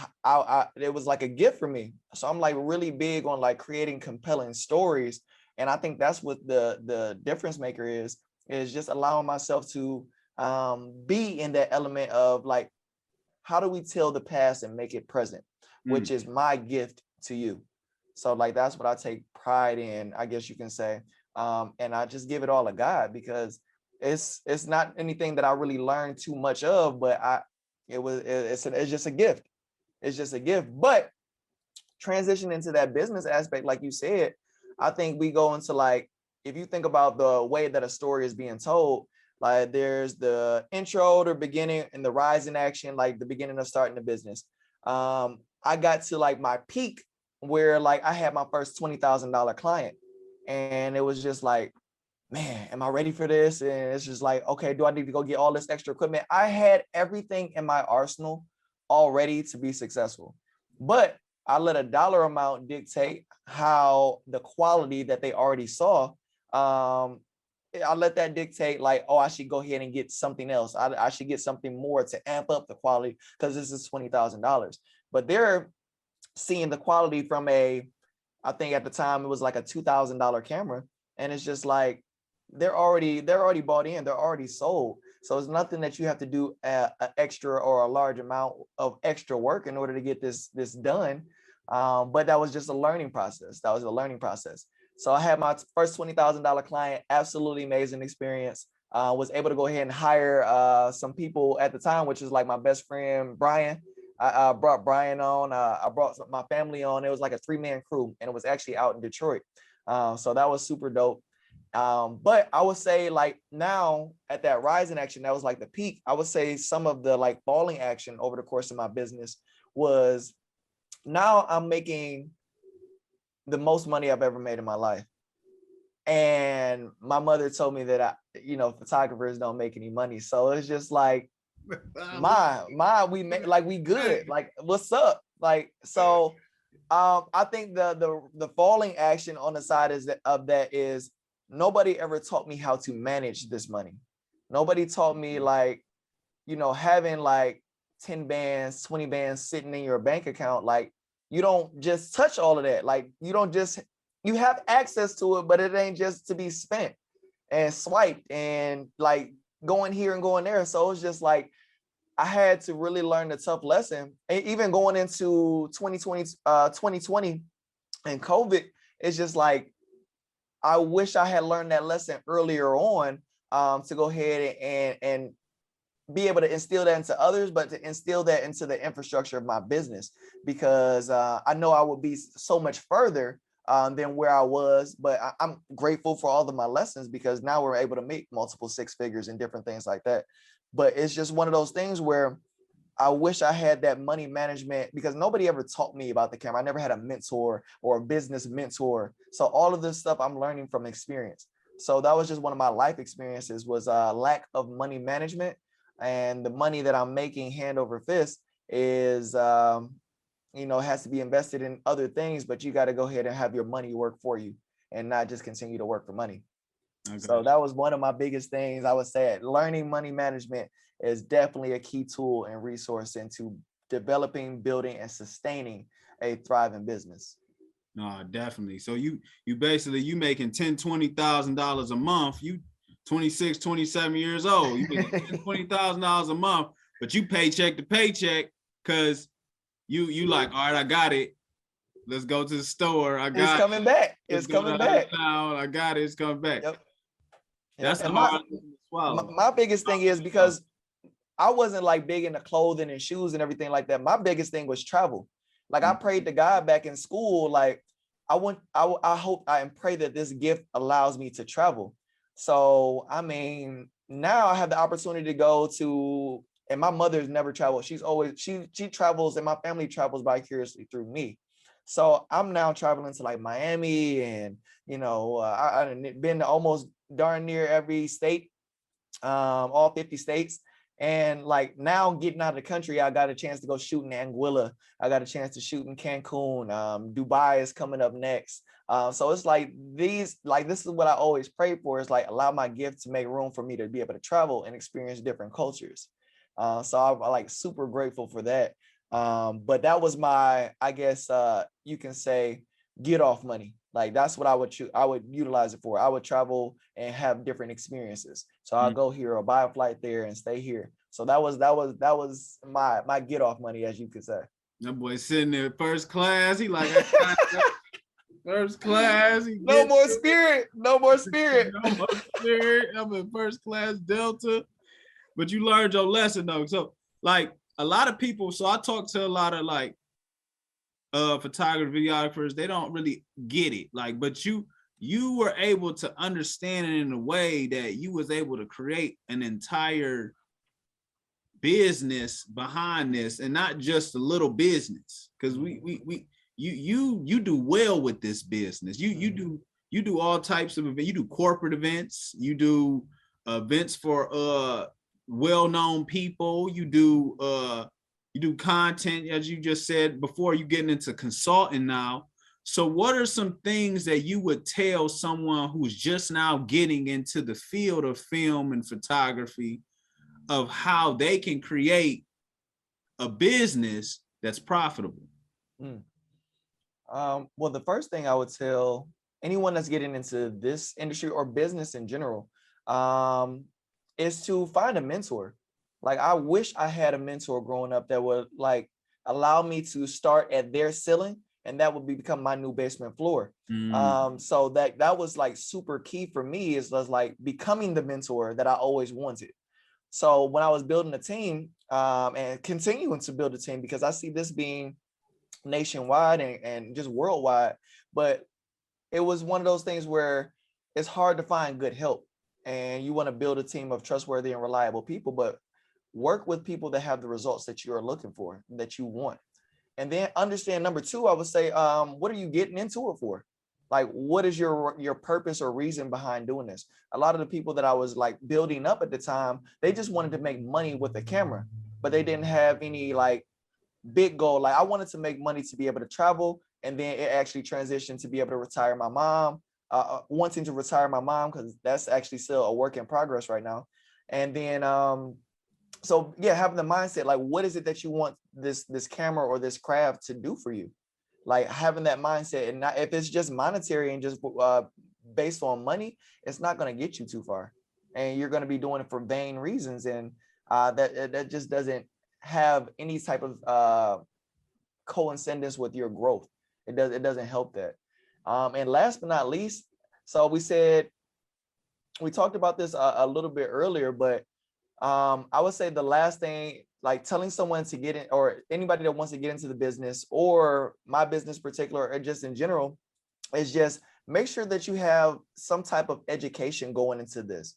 [SPEAKER 2] it was like a gift for me. So I'm like really big on like creating compelling stories. And I think that's what the difference maker is just allowing myself to be in that element of like, how do we tell the past and make it present, which is my gift to you. So like, that's what I take pride in, I guess you can say. And I just give it all to God, because it's not anything that I really learned too much of, but it's just a gift. It's just a gift. But transition into that business aspect, like you said, I think we go into like, if you think about the way that a story is being told, like, there's the intro, the beginning, and the rise in action, like the beginning of starting the business. I got to like my peak where like I had my first $20,000 client, and it was just like, man, am I ready for this? And it's just like, okay, do I need to go get all this extra equipment? I had everything in my arsenal already to be successful, but I let a dollar amount dictate how the quality that they already saw. I let that dictate like, oh, I should go ahead and get something else. I should get something more to amp up the quality, because this is $20,000. But they're seeing the quality from I think at the time it was like a $2,000 camera. And it's just like, they're already bought in, they're already sold. So it's nothing that you have to do an extra or a large amount of extra work in order to get this done. But that was just a learning process. So I had my first $20,000 client, absolutely amazing experience. Was able to go ahead and hire some people at the time, which is like my best friend, Brian. I brought Brian on, I brought my family on. It was like a 3-man crew, and it was actually out in Detroit. So that was super dope. But I would say like now at that rising action, that was like the peak. I would say some of the like falling action over the course of my business was, now I'm making the most money I've ever made in my life. And my mother told me that photographers don't make any money. So it's just like, we make, like, we good, like, what's up? Like, so I think the falling action on the side is nobody ever taught me how to manage this money. Nobody taught me like, having like 10 bands, 20 bands sitting in your bank account. Like, you don't just touch all of that. Like, you have access to it, but it ain't just to be spent and swiped and like going here and going there. So it's just like, I had to really learn the tough lesson. And even going into 2020 and COVID, it's just like, I wish I had learned that lesson earlier on, to go ahead and be able to instill that into others, but to instill that into the infrastructure of my business, because I know I would be so much further than where I was. But I'm grateful for all of my lessons, because now we're able to make multiple 6 figures and different things like that. But it's just one of those things where I wish I had that money management, because nobody ever taught me about the camera. I never had a mentor or a business mentor. So all of this stuff I'm learning from experience. So that was just one of my life experiences, was lack of money management, and the money that I'm making hand over fist is, has to be invested in other things, but you got to go ahead and have your money work for you and not just continue to work for money. Okay. So that was one of my biggest things. I would say learning money management is definitely a key tool and resource into developing, building, and sustaining a thriving business.
[SPEAKER 1] No, definitely. So you basically, you making $10,000-$20,000 a month. You 26, 27 years old. You making $20,000 a month, but you paycheck to paycheck because you like, all right, I got it. Let's go to the store.
[SPEAKER 2] It's coming back. It's coming back.
[SPEAKER 1] I got it. It's coming back.
[SPEAKER 2] Yep.
[SPEAKER 1] That's the hard thing to swallow.
[SPEAKER 2] My biggest thing is because I wasn't like big into clothing and shoes and everything like that. My biggest thing was travel. Like I prayed to God back in school, like I hope and pray that this gift allows me to travel. So, I mean, now I have the opportunity to go to, and my mother's never traveled. She's always, she travels, and my family travels vicariously through me. So I'm now traveling to like Miami, and, I've been to almost darn near every state, all 50 states. And like now getting out of the country, I got a chance to go shoot in Anguilla. I got a chance to shoot in Cancun. Dubai is coming up next. So it's like this is what I always pray for, is like allow my gift to make room for me to be able to travel and experience different cultures. So I'm like super grateful for that. But that was my, I guess you can say, get off money. Like that's what I would utilize it for. I would travel and have different experiences. So I'll go here or buy a flight there and stay here. So that was my get off money, as you could say.
[SPEAKER 1] That boy sitting there first class. He like first class.
[SPEAKER 2] No more spirit. No more spirit.
[SPEAKER 1] No more spirit. I'm in first class Delta. But you learned your lesson though. So like a lot of people, so I talk to a lot of like photographers, videographers, they don't really get it. Like, but you were able to understand it in a way that you was able to create an entire business behind this, and not just a little business. Because you do well with this business. You do all types of events. You do corporate events. You do events for well-known people. You do content, as you just said before. You getting into consulting now. So what are some things that you would tell someone who's just now getting into the field of film and photography of how they can create a business that's profitable?
[SPEAKER 2] Well, the first thing I would tell anyone that's getting into this industry or business in general is to find a mentor. Like, I wish I had a mentor growing up that would like allow me to start at their ceiling, and that would become my new basement floor. So that was like super key for me, is like becoming the mentor that I always wanted. So when I was building a team and continuing to build a team, because I see this being nationwide and just worldwide, but it was one of those things where it's hard to find good help, and you want to build a team of trustworthy and reliable people, but work with people that have the results that you are looking for, that you want. And then understand, number two, I would say, what are you getting into it for? Like, what is your purpose or reason behind doing this? A lot of the people that I was like building up at the time, they just wanted to make money with the camera, but they didn't have any like big goal. Like, I wanted to make money to be able to travel, and then it actually transitioned to be able to retire my mom, wanting to retire my mom, because that's actually still a work in progress right now. And then so yeah, having the mindset, like, what is it that you want this camera or this craft to do for you? Like, having that mindset, and not, if it's just monetary and just based on money, it's not going to get you too far, and you're going to be doing it for vain reasons, and that just doesn't have any type of coincidence with your growth. It doesn't help that. And last but not least, so we talked about this a little bit earlier, but I would say the last thing, like telling someone to get in, or anybody that wants to get into the business, or my business in particular, or just in general, is just make sure that you have some type of education going into this.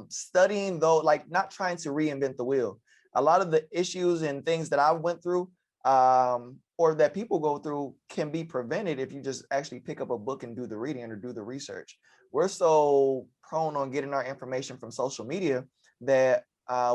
[SPEAKER 2] Studying, though, like not trying to reinvent the wheel. A lot of the issues and things that I went through, or that people go through, can be prevented if you just actually pick up a book and do the reading or do the research. We're so prone on getting our information from social media that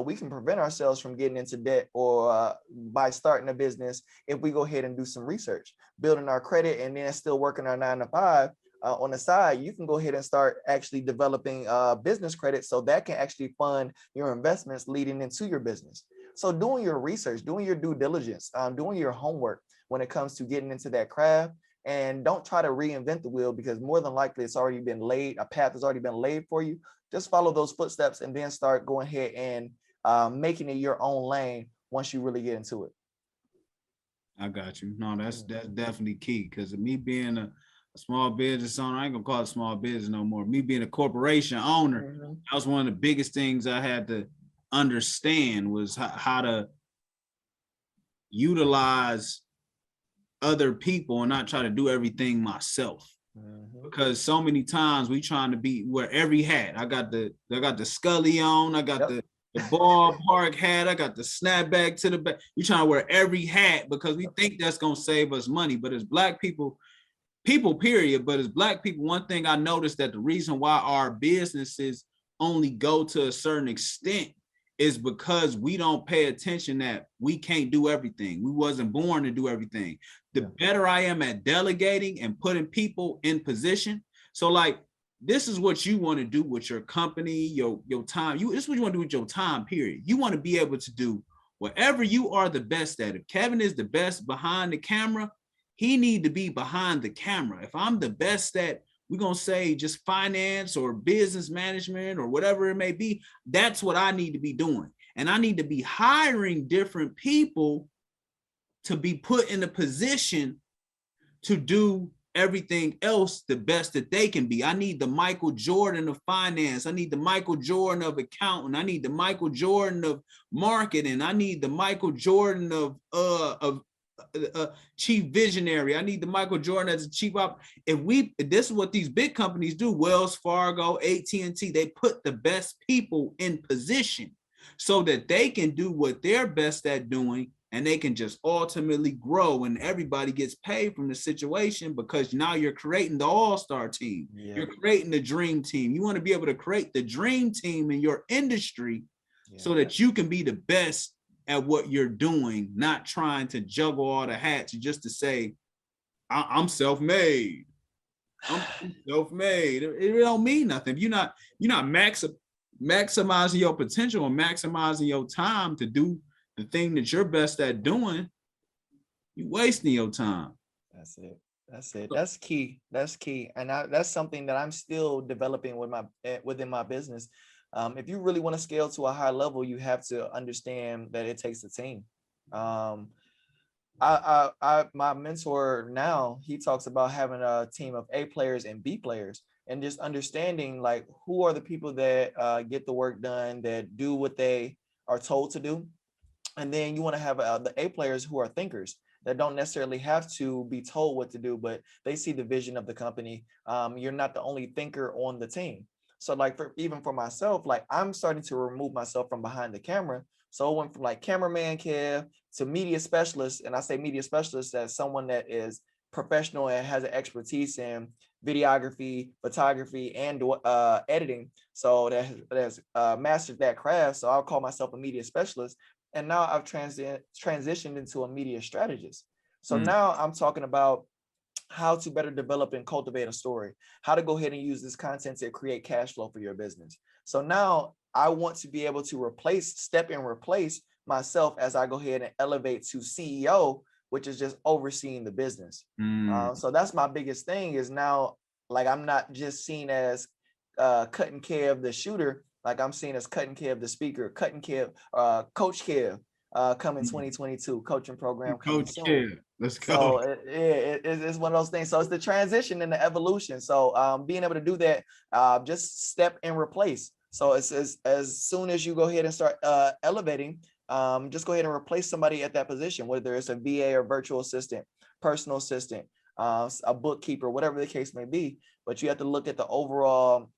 [SPEAKER 2] we can prevent ourselves from getting into debt or by starting a business if we go ahead and do some research, building our credit, and then still working our 9 to 5. On the side, you can go ahead and start actually developing business credit so that can actually fund your investments leading into your business. So doing your research, doing your due diligence, doing your homework when it comes to getting into that craft, and don't try to reinvent the wheel, because more than likely it's already been laid, a path has already been laid for you. Just follow those footsteps and then start going ahead and making it your own lane once you really get into it.
[SPEAKER 1] I got you. No, that's definitely key, because of me being a small business owner, I ain't gonna call it small business no more. Me being a corporation owner, that was one of the biggest things I had to understand, was how to utilize other people and not try to do everything myself. Because so many times we trying to wear every hat. I got the Scully on, I got the ballpark hat, I got the snapback to the back. We trying to wear every hat because we think that's gonna save us money. But as Black people period, but as Black people, one thing I noticed, that the reason why our businesses only go to a certain extent is because we don't pay attention that we can't do everything. We wasn't born to do everything. The better I am at delegating and putting people in position. So like, this is what you want to do with your company, your time. This is what you want to do with your time, period. You want to be able to do whatever you are the best at. If Kevin is the best behind the camera, he need to be behind the camera. If I'm the best at, we're going to say, just finance or business management or whatever it may be, that's what I need to be doing. And I need to be hiring different people to be put in a position to do everything else the best that they can be. I need the Michael Jordan of finance. I need the Michael Jordan of accounting. I need the Michael Jordan of marketing. I need the Michael Jordan of chief visionary. I need the Michael Jordan as a chief op. If this is what these big companies do, Wells Fargo, AT&T, they put the best people in position so that they can do what they're best at doing, and they can just ultimately grow, and everybody gets paid from the situation, because now you're creating the all-star team. You're creating the dream team. You want to be able to create the dream team in your industry so that you can be the best at what you're doing, not trying to juggle all the hats just to say, I'm self-made. I'm self-made. It don't mean nothing. If you're not maximizing your potential and maximizing your time to do the thing that you're best at doing, you're wasting your time.
[SPEAKER 2] That's it. That's key. And that's something that I'm still developing within my business. If you really want to scale to a high level, you have to understand that it takes a team. My mentor now, he talks about having a team of A players and B players, and just understanding like who are the people that get the work done, that do what they are told to do. And then you want to have the A players who are thinkers, that don't necessarily have to be told what to do, but they see the vision of the company. You're not the only thinker on the team. So like even for myself, like I'm starting to remove myself from behind the camera. So I went from like cameraman Kev to media specialist. And I say media specialist as someone that is professional and has an expertise in videography, photography, and editing. So that has mastered that craft. So I'll call myself a media specialist. And now I've transitioned into a media strategist. So now I'm talking about how to better develop and cultivate a story, how to go ahead and use this content to create cash flow for your business. So now I want to be able to replace myself as I go ahead and elevate to CEO, which is just overseeing the business. So that's my biggest thing, is now, like, I'm not just seen as cutting care of the shooter, like I'm seen as cutting care of the speaker, cutting care of Coach Kev, coming 2022, coaching program coming
[SPEAKER 1] Coach
[SPEAKER 2] soon.
[SPEAKER 1] Kev. Let's go.
[SPEAKER 2] So it's one of those things. So it's the transition and the evolution. So being able to do that, just step and replace. So it's as soon as you go ahead and start elevating, just go ahead and replace somebody at that position, whether it's a VA or virtual assistant, personal assistant, a bookkeeper, whatever the case may be. But you have to look at the overall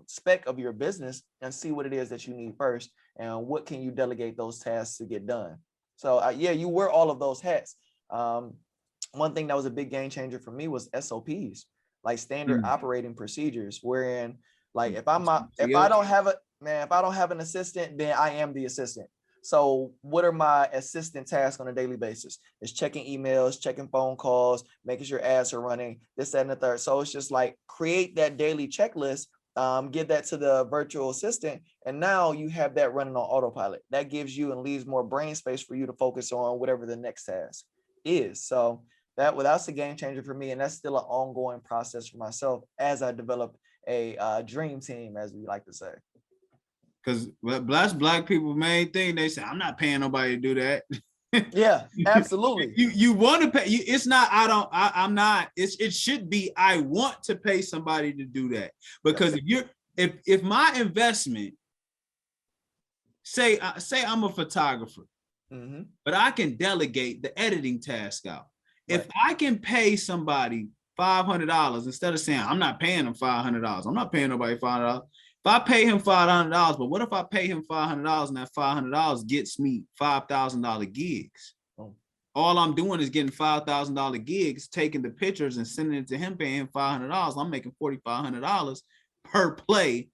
[SPEAKER 2] spec of your business and see what it is that you need first, and what can you delegate those tasks to get done. So yeah, you wear all of those hats. One thing that was a big game changer for me was SOPs, like standard operating procedures, wherein Like if I don't have if I don't have an assistant, then I am the assistant. So what are my assistant tasks on a daily basis? It's checking emails, checking phone calls, making sure ads are running, this, that, and the third. So it's just like create that daily checklist, give that to the virtual assistant, and now you have that running on autopilot. That gives you and leaves more brain space for you to focus on whatever the next task is. So that's a game changer for me, and that's still an ongoing process for myself as I develop a dream team, as we like to say.
[SPEAKER 1] Because black people main thing, they say, I'm not paying nobody to do that.
[SPEAKER 2] Yeah, absolutely.
[SPEAKER 1] You want to pay. It's not, I'm not, it should be, I want to pay somebody to do that. Because if my investment, say I'm a photographer, but I can delegate the editing task out. Right. If I can pay somebody $500 instead of saying, I'm not paying them $500. I'm not paying nobody $500. If I pay him $500, but what if I pay him $500 and that $500 gets me $5,000 gigs? Oh. All I'm doing is getting $5,000 gigs, taking the pictures and sending it to him, paying him $500. I'm making $4,500 per play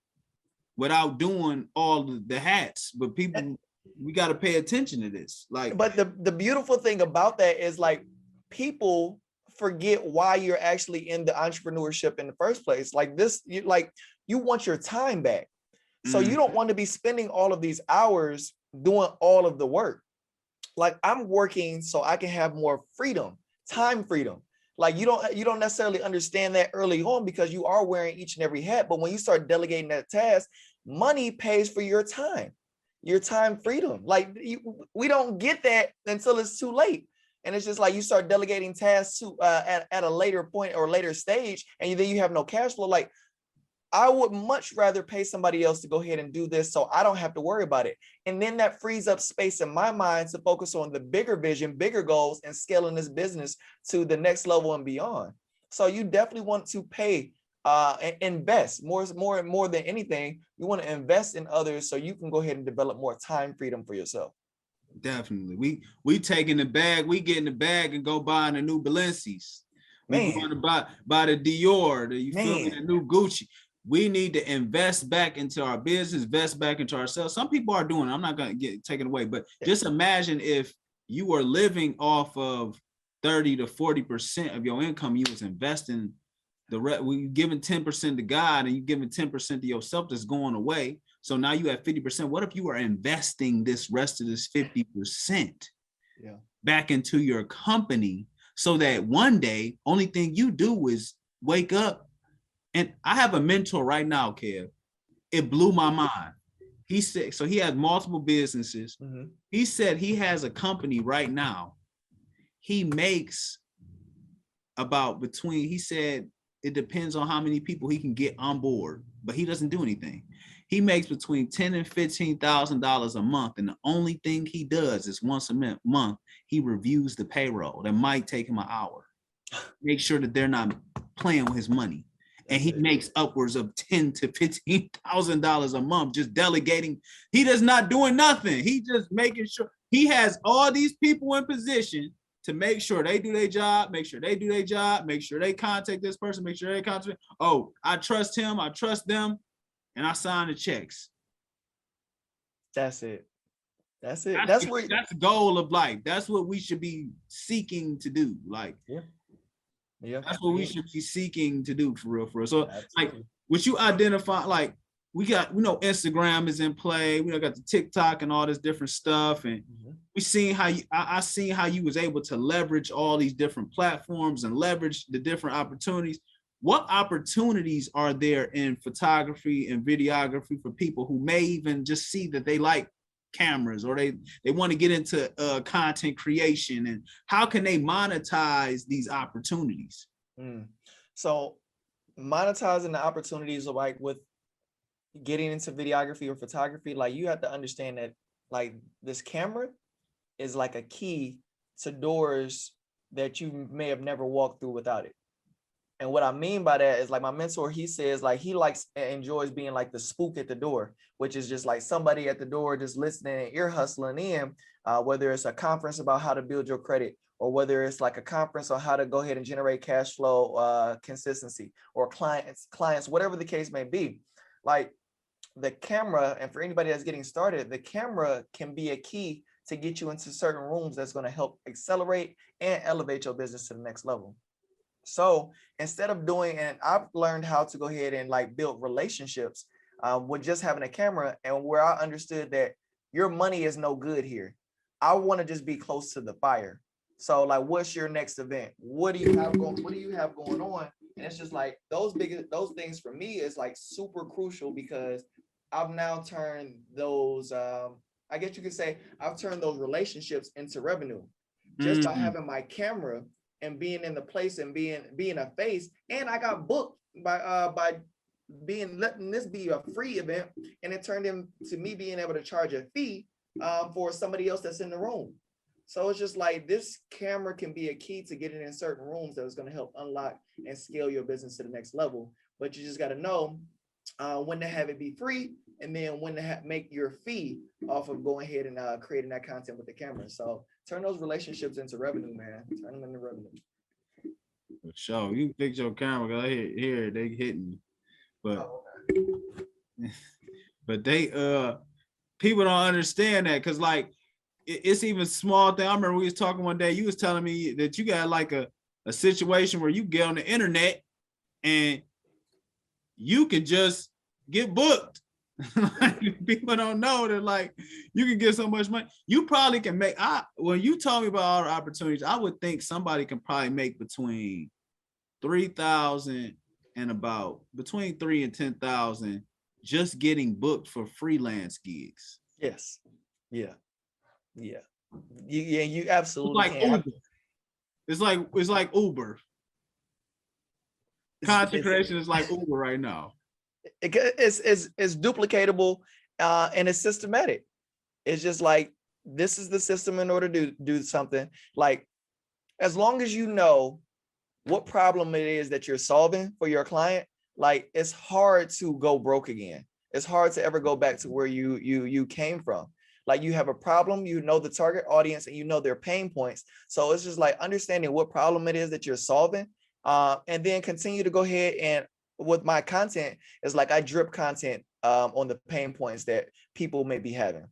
[SPEAKER 1] without doing all the hats. But people, we got to pay attention to this. Like,
[SPEAKER 2] but the beautiful thing about that is like people forget why you're actually in the entrepreneurship in the first place. Like this, you want your time back. So you don't want to be spending all of these hours doing all of the work. Like I'm working so I can have more freedom, time freedom. Like you don't necessarily understand that early on because you are wearing each and every hat. But when you start delegating that task, money pays for your time freedom. Like we don't get that until it's too late. And it's just like you start delegating tasks to at a later point or later stage, and then you have no cash flow. Like I would much rather pay somebody else to go ahead and do this so I don't have to worry about it. And then that frees up space in my mind to focus on the bigger vision, bigger goals, and scaling this business to the next level and beyond. So you definitely want to pay and invest more than anything. You want to invest in others so you can go ahead and develop more time freedom for yourself.
[SPEAKER 1] Definitely. We taking the bag, we get in the bag and go buying the new Balenci's. We going to buy the Dior, the new Gucci. We need to invest back into our business, invest back into ourselves. Some people are doing it. I'm not going to get taken away, but just imagine if you were living off of 30 to 40% of your income, you was investing we giving 10% to God and you giving 10% to yourself that's going away. So now you have 50%. What if you are investing this rest of this 50% back into your company so that one day, only thing you do is wake up. And I have a mentor right now, Kev. It blew my mind. He said, so he has multiple businesses. He said he has a company right now. He makes he said it depends on how many people he can get on board, but he doesn't do anything. He makes between $10,000 and $15,000 a month. And the only thing he does is once a month, he reviews the payroll. That might take him an hour. Make sure that they're not playing with his money. And he makes upwards of $10,000 to $15,000 a month just delegating. He does not doing nothing. He just making sure he has all these people in position to make sure they do their job, make sure they do their job, make sure they contact this person, make sure they contact. Oh, I trust him, I trust them, and I sign the checks.
[SPEAKER 2] That's it. That's the
[SPEAKER 1] goal of life. That's what we should be seeking to do. Like, that's what we should be seeking to do for real. So like, what you identify, like we got, Instagram is in play. We got the TikTok and all this different stuff. And we seen how I seen how you was able to leverage all these different platforms and leverage the different opportunities. What opportunities are there in photography and videography for people who may even just see that they like cameras or they want to get into content creation, and how can they monetize these opportunities?
[SPEAKER 2] So monetizing the opportunities, like with getting into videography or photography, like you have to understand that like this camera is like a key to doors that you may have never walked through without it. And what I mean by that is like my mentor, he says like he likes and enjoys being like the spook at the door, which is just like somebody at the door just listening and ear hustling in, whether it's a conference about how to build your credit, or whether it's like a conference on how to go ahead and generate cash flow consistency, or clients, whatever the case may be. like the camera, and for anybody that's getting started, the camera can be a key to get you into certain rooms that's going to help accelerate and elevate your business to the next level. So instead of doing, and I've learned how to go ahead and like build relationships with just having a camera, and where I understood that your money is no good here. I want to just be close to the fire. So like, what's your next event? What do you have going? What do you have going on? And it's just like those things for me is like super crucial, because I've now turned those, I guess you could say I've turned those relationships into revenue just by having my camera and being in the place and being a face. And I got booked by letting this be a free event, and it turned into me being able to charge a fee for somebody else that's in the room. So it's just like this camera can be a key to getting in certain rooms that is going to help unlock and scale your business to the next level. But you just got to know when to have it be free, and then when to make your fee off of going ahead and creating that content with the camera. So turn those relationships into revenue, man. Turn them into revenue.
[SPEAKER 1] For sure. You can fix your camera, because I hear they hitting you. But but they people don't understand that, because like it's even small thing. I remember we was talking one day, you was telling me that you got like a situation where you get on the internet and you can just get booked. Like, people don't know that like you can get so much money. You probably can make, when you told me about all the opportunities, I would think somebody can probably make between 3,000 and about between 3 and 10,000 just getting booked for freelance gigs.
[SPEAKER 2] Yes. Yeah. Yeah. You absolutely
[SPEAKER 1] it's like
[SPEAKER 2] can.
[SPEAKER 1] Uber. It's like Uber. Content creation is like Uber right now.
[SPEAKER 2] It's duplicatable and it's systematic. It's just like, this is the system in order to do something. Like, as long as you know what problem it is that you're solving for your client, like, it's hard to go broke again. It's hard to ever go back to where you came from. Like, you have a problem, you know the target audience, and you know their pain points. So it's just like understanding what problem it is that you're solving, and then continue to go ahead. And with my content, it's like I drip content on the pain points that people may be having.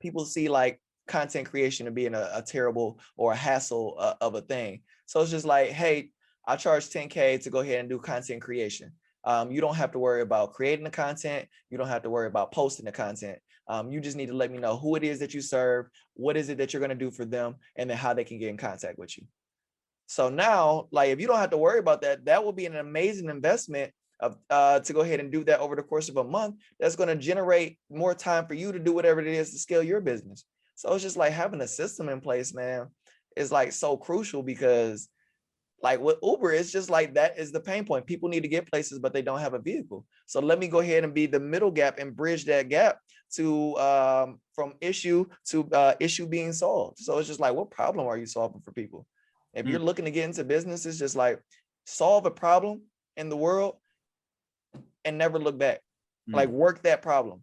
[SPEAKER 2] People see like content creation to being a terrible or a hassle of a thing. So it's just like, hey, I charge 10K to go ahead and do content creation. You don't have to worry about creating the content. You don't have to worry about posting the content. You just need to let me know who it is that you serve, what is it that you're going to do for them, and then how they can get in contact with you. So now, like, if you don't have to worry about that, that will be an amazing investment of to go ahead and do that over the course of a month. That's going to generate more time for you to do whatever it is to scale your business. So it's just like having a system in place, man, is like so crucial, because like with Uber, it's just like that is the pain point. People need to get places, but they don't have a vehicle. So let me go ahead and be the middle gap and bridge that gap to from issue to issue being solved. So it's just like, what problem are you solving for people? If you're looking to get into business, it's just like solve a problem in the world and never look back. Like, work that problem.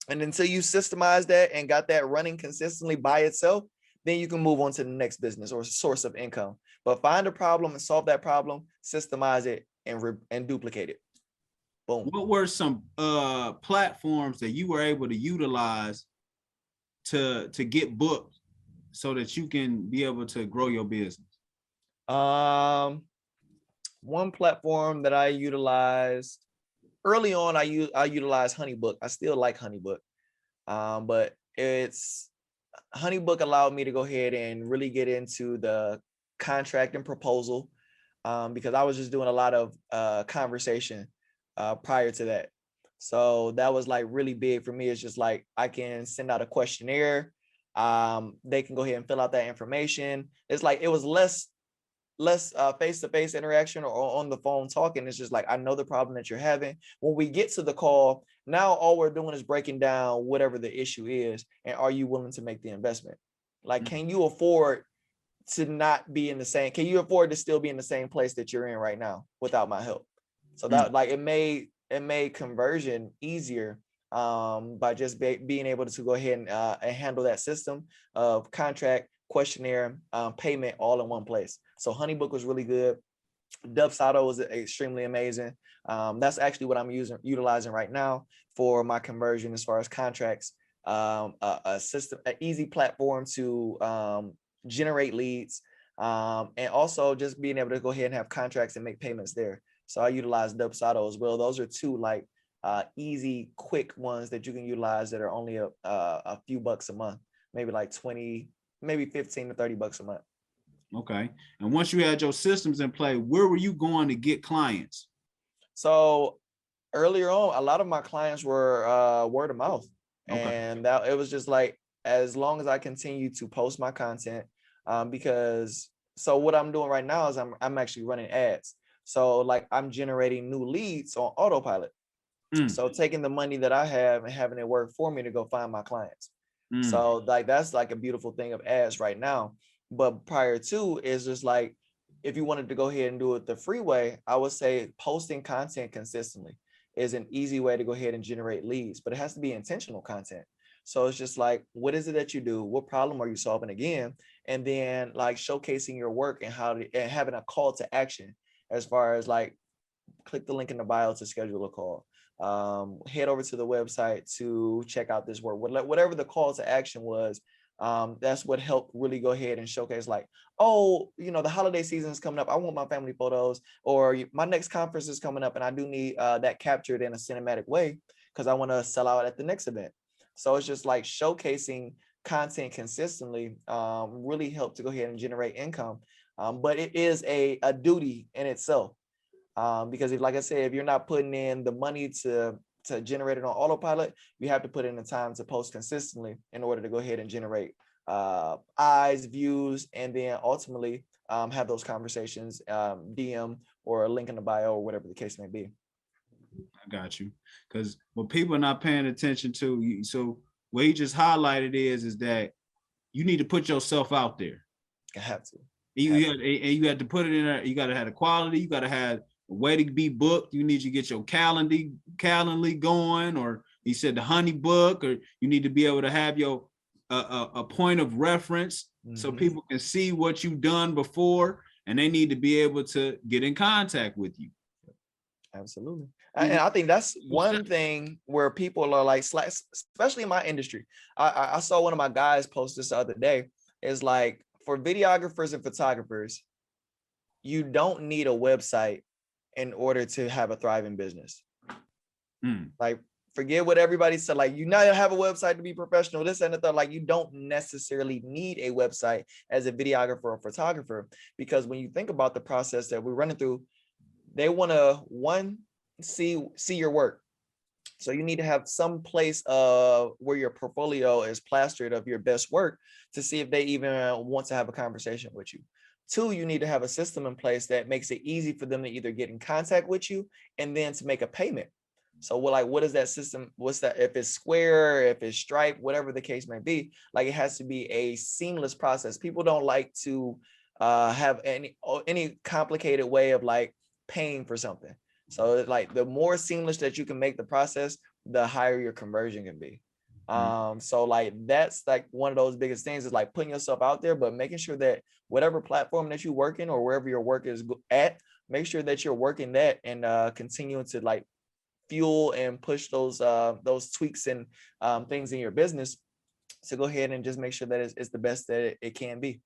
[SPEAKER 2] And until you systemize that and got that running consistently by itself, then you can move on to the next business or source of income. But find a problem and solve that problem, systemize it, and duplicate it. Boom.
[SPEAKER 1] What were some platforms that you were able to utilize to get booked so that you can be able to grow your business?
[SPEAKER 2] One platform that I utilized early on, I utilized HoneyBook. I still like HoneyBook, but HoneyBook allowed me to go ahead and really get into the contract and proposal, because I was just doing a lot of conversation prior to that. So that was like really big for me. It's just like, I can send out a questionnaire. They can go ahead and fill out that information. It's like, it was less face-to-face interaction or on the phone talking. It's just like, I know the problem that you're having. When we get to the call, now all we're doing is breaking down whatever the issue is, and are you willing to make the investment? Like, can you afford to not be in the same, can you afford to still be in the same place that you're in right now without my help? So that like, it made conversion easier by just being able to go ahead and handle that system of contract, questionnaire, payment all in one place. So HoneyBook was really good. Dubsado is extremely amazing. That's actually what I'm utilizing right now for my conversion as far as contracts. A system, an easy platform to generate leads, and also just being able to go ahead and have contracts and make payments there. So I utilize Dubsado as well. Those are two like easy, quick ones that you can utilize that are only a few bucks a month, maybe like 20, maybe 15 to 30 bucks a month.
[SPEAKER 1] Okay. And once you had your systems in play, where were you going to get clients?
[SPEAKER 2] So earlier on, a lot of my clients were word of mouth.
[SPEAKER 1] Okay.
[SPEAKER 2] And that it was just like, as long as I continue to post my content, because so what I'm doing right now is I'm actually running ads. So like I'm generating new leads on autopilot. So taking the money that I have and having it work for me to go find my clients. So like that's like a beautiful thing of ads right now. But prior to is just like, if you wanted to go ahead and do it the free way, I would say posting content consistently is an easy way to go ahead and generate leads, but it has to be intentional content. So it's just like, what is it that you do? What problem are you solving again? And then like showcasing your work and and having a call to action as far as like, click the link in the bio to schedule a call. Head over to the website to check out this work. Whatever the call to action was, that's what helped really go ahead and showcase like, oh, the holiday season is coming up. I want my family photos, or my next conference is coming up and I do need that captured in a cinematic way because I want to sell out at the next event. So it's just like showcasing content consistently really helped to go ahead and generate income. But it is a duty in itself. Because if, like I said, if you're not putting in the money to generate it on autopilot, you have to put in the time to post consistently in order to go ahead and generate eyes, views, and then ultimately have those conversations, DM or a link in the bio or whatever the case may be.
[SPEAKER 1] I got you. Because what people are not paying attention to, so what he just highlighted is that you need to put yourself out there.
[SPEAKER 2] I have to.
[SPEAKER 1] You had to put it in there. You got to have the quality. You got to have a way to be booked. You need to get your Calendly going, or he said the honey book, or you need to be able to have your a point of reference so people can see what you've done before, and they need to be able to get in contact with you.
[SPEAKER 2] Absolutely. And I think that's one thing where people are like, especially in my industry. I saw one of my guys post this the other day. Is like, for videographers and photographers, you don't need a website in order to have a thriving business. Like, forget what everybody said. Like, you not have a website to be professional, this and that. Like, you don't necessarily need a website as a videographer or photographer, because when you think about the process that we're running through, they want to see your work. So you need to have some place where your portfolio is plastered of your best work to see if they even want to have a conversation with you. 2, you need to have a system in place that makes it easy for them to either get in contact with you and then to make a payment. So what is that system? What's that? If it's Square, if it's Stripe, whatever the case may be, like, it has to be a seamless process. People don't like to have any complicated way of like paying for something. So like, the more seamless that you can make the process, the higher your conversion can be. So like, that's like one of those biggest things, is like putting yourself out there, but making sure that whatever platform that you work in or wherever your work is at, make sure that you're working that and continuing to like fuel and push those tweaks and things in your business to go ahead and just make sure that it's the best that it can be.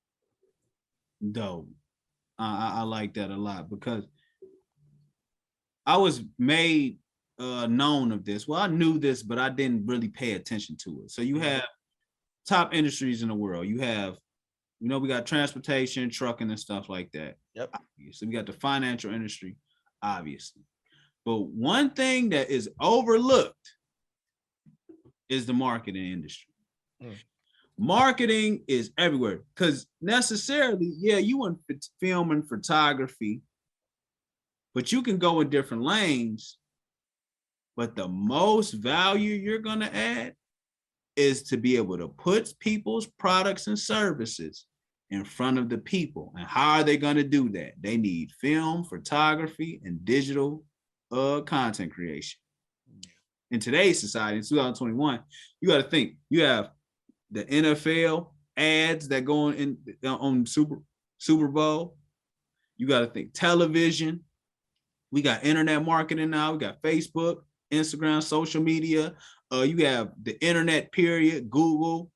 [SPEAKER 1] Dope. I like that a lot, because I was made known of this. Well, I knew this, but I didn't really pay attention to it. So you have top industries in the world. You have, we got transportation, trucking, and stuff like that.
[SPEAKER 2] Yep.
[SPEAKER 1] So we got the financial industry, obviously. But one thing that is overlooked is the marketing industry. Marketing is everywhere, because necessarily, you want film and photography, but you can go in different lanes. But the most value you're going to add is to be able to put people's products and services in front of the people. And how are they going to do that? They need film, photography, and digital content creation. In today's society, in 2021, you got to think, you have the NFL ads that go on Super Bowl. You got to think television. We got internet marketing now. We got Facebook, Instagram, social media. You have the internet, period, Google.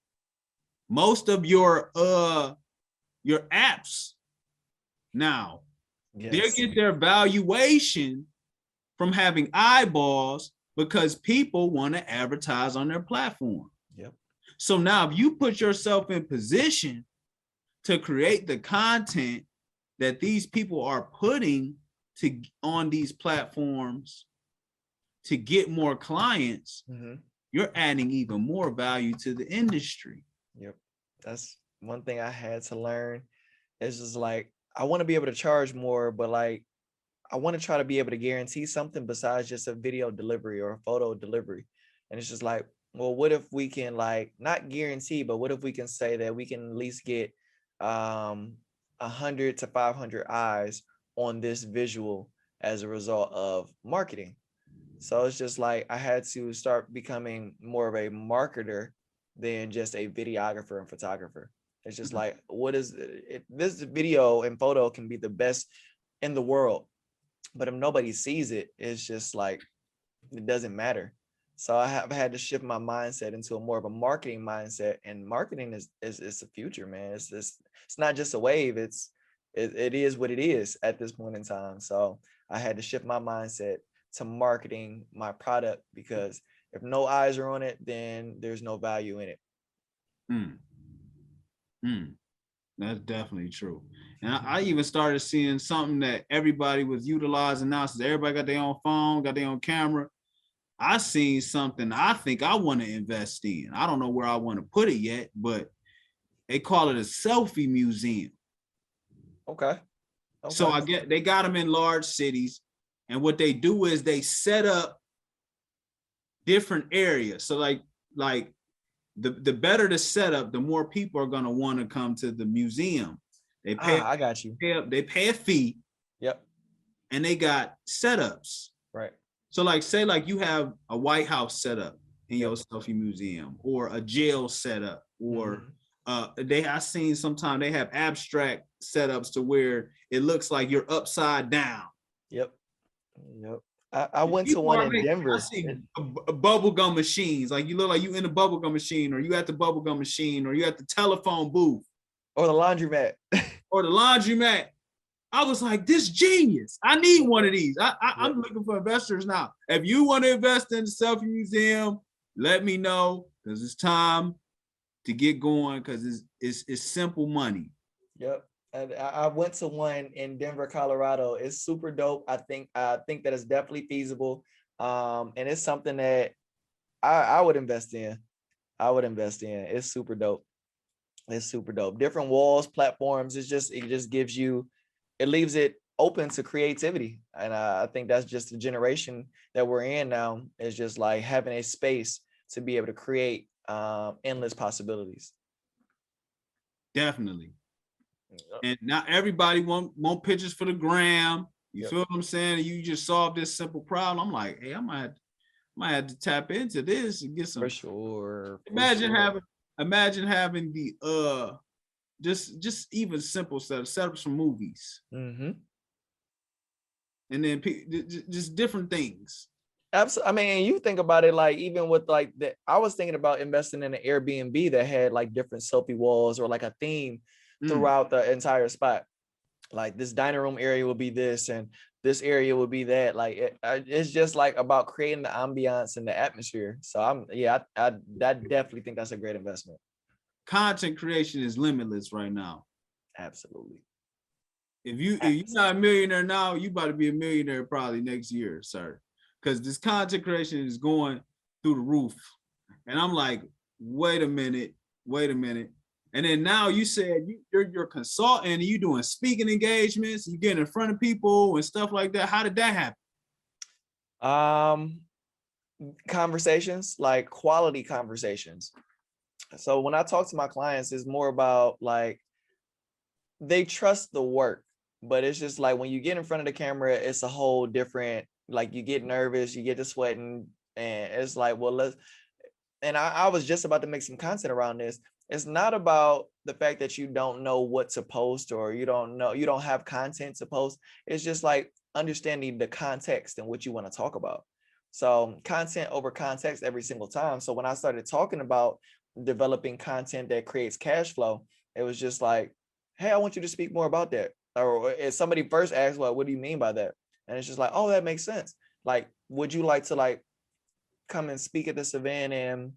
[SPEAKER 1] Most of your apps now, they get their valuation from having eyeballs because people want to advertise on their platform.
[SPEAKER 2] Yep.
[SPEAKER 1] So now if you put yourself in position to create the content that these people are putting on these platforms to get more clients, you're adding even more value to the industry.
[SPEAKER 2] Yep. That's one thing I had to learn. It's just like, I want to be able to charge more, but like, I want to try to be able to guarantee something besides just a video delivery or a photo delivery. And it's just like, well, what if we can like not guarantee, but what if we can say that we can at least get 100 to 500 eyes on this visual as a result of marketing? So it's just like I had to start becoming more of a marketer than just a videographer and photographer. It's just like, what is it? This video and photo can be the best in the world, but if nobody sees it, it's just like, it doesn't matter. So I have had to shift my mindset into a more of a marketing mindset, and marketing is the future, man. It's not just a wave. It is what it is at this point in time. So I had to shift my mindset to marketing my product, because if no eyes are on it, then there's no value in it.
[SPEAKER 1] That's definitely true. And I even started seeing something that everybody was utilizing now, since everybody got their own phone, got their own camera. I seen something I think I want to invest in. I don't know where I want to put it yet, but they call it a selfie museum.
[SPEAKER 2] Okay.
[SPEAKER 1] So they got them in large cities, and what they do is they set up different areas. So like the better the setup, the more people are gonna want to come to the museum. They pay.
[SPEAKER 2] I got you.
[SPEAKER 1] They pay a fee.
[SPEAKER 2] Yep.
[SPEAKER 1] And they got setups.
[SPEAKER 2] Right.
[SPEAKER 1] So like, say like you have a White House setup in your selfie museum, or a jail setup, or I seen sometimes they have abstract setups to where it looks like you're upside down.
[SPEAKER 2] Yep. I went to one in Denver.
[SPEAKER 1] I see bubblegum machines. Like you look like you in the bubblegum machine, or you at the bubblegum machine, or you at the telephone booth,
[SPEAKER 2] or the laundromat.
[SPEAKER 1] Or the laundromat. I was like, this genius. I need one of these. I'm looking for investors now. If you want to invest in the selfie museum, let me know, because it's time to get going, because it's simple money.
[SPEAKER 2] Yep. And I went to one in Denver, Colorado. It's super dope. I think that it's definitely feasible. And it's something that I would invest in. It's super dope. Different walls, platforms. It just gives you, it leaves it open to creativity. And I think that's just the generation that we're in now, is just like having a space to be able to create endless possibilities.
[SPEAKER 1] Definitely. And not everybody want pictures for the gram. You feel what I'm saying? You just solve this simple problem. I'm like, hey, I might have to tap into this and get some.
[SPEAKER 2] For sure.
[SPEAKER 1] Imagine having the just even simple setups for movies. And then just different things.
[SPEAKER 2] Absolutely. I mean, you think about it, like even with like that, I was thinking about investing in an Airbnb that had like different selfie walls, or like a theme throughout the entire spot. Like this dining room area will be this, and this area will be that. Like it's just like about creating the ambiance and the atmosphere. So I definitely think that's a great investment.
[SPEAKER 1] Content creation is limitless right now.
[SPEAKER 2] Absolutely.
[SPEAKER 1] If you're not a millionaire now, you about to be a millionaire probably next year, sir. Because this content creation is going through the roof. And I'm like, wait a minute. And then now you said you're a consultant and you doing speaking engagements, you getting in front of people and stuff like that. How did that
[SPEAKER 2] happen? Conversations, like quality conversations. So when I talk to my clients, it's more about like, they trust the work, but it's just like when you get in front of the camera, it's a whole different, like you get nervous, you get to sweating, and it's like, well, I was just about to make some content around this. It's not about the fact that you don't know what to post, or you don't have content to post. It's just like understanding the context and what you want to talk about. So content over context every single time. So when I started talking about developing content that creates cash flow, it was just like, hey, I want you to speak more about that. Or if somebody first asks, well, what do you mean by that? And it's just like, oh, that makes sense. Like, would you like to like come and speak at this event and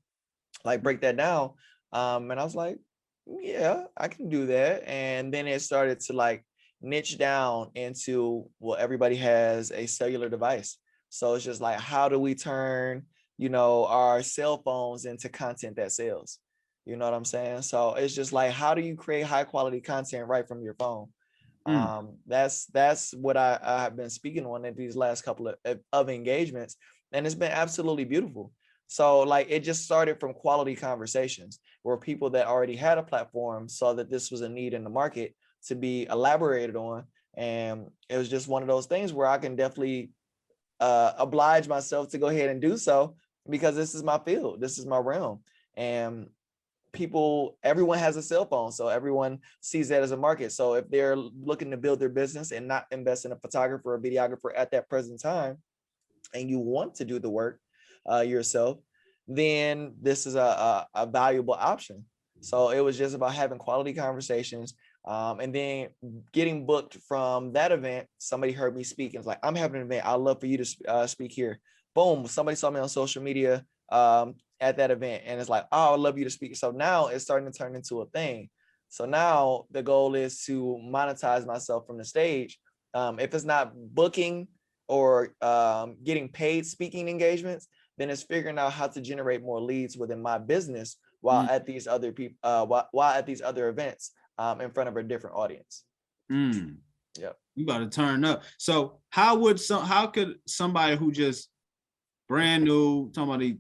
[SPEAKER 2] like break that down? And I was like, yeah, I can do that. And then it started to like niche down into, well, everybody has a cellular device. So it's just like, how do we turn, our cell phones into content that sells? You know what I'm saying? So it's just like, how do you create high quality content right from your phone? That's what I have been speaking on in these last couple of engagements, and it's been absolutely beautiful. So like, it just started from quality conversations where people that already had a platform saw that this was a need in the market to be elaborated on. And it was just one of those things where I can definitely oblige myself to go ahead and do so, because this is my field, this is my realm. And everyone has a cell phone, so everyone sees that as a market. So if they're looking to build their business and not invest in a photographer or videographer at that present time, and you want to do the work yourself, then this is a valuable option. So it was just about having quality conversations, and then getting booked from that event. Somebody heard me speak and was like, I'm having an event, I'd love for you to speak here. Boom, somebody saw me on social media at that event, and it's like, oh, I'd love you to speak. So now it's starting to turn into a thing. So now the goal is to monetize myself from the stage. If it's not booking or getting paid speaking engagements, then it's figuring out how to generate more leads within my business while at these other people, while at these other events in front of a different audience.
[SPEAKER 1] Yeah, you got to turn up. So how could somebody who just brand new, somebody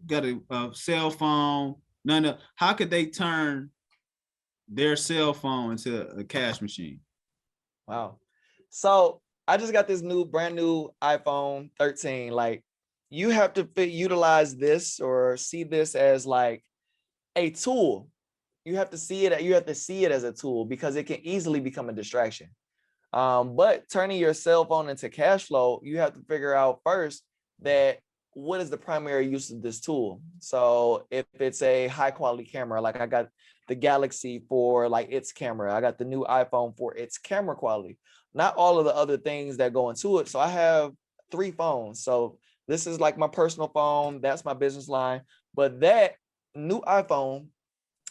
[SPEAKER 1] got a cell phone, how could they turn their cell phone into a cash machine?
[SPEAKER 2] Wow. So I just got this brand new iPhone 13. Like, you have to utilize this or see this as like a tool. You have to see it as a tool, because it can easily become a distraction. But turning your cell phone into cash flow, you have to figure out first that what is the primary use of this tool. So if it's a high quality camera, like I got the Galaxy for like its camera, I got the new iPhone for its camera quality, not all of the other things that go into it. So I have 3 phones. So this is like my personal phone, that's my business line, but that new iPhone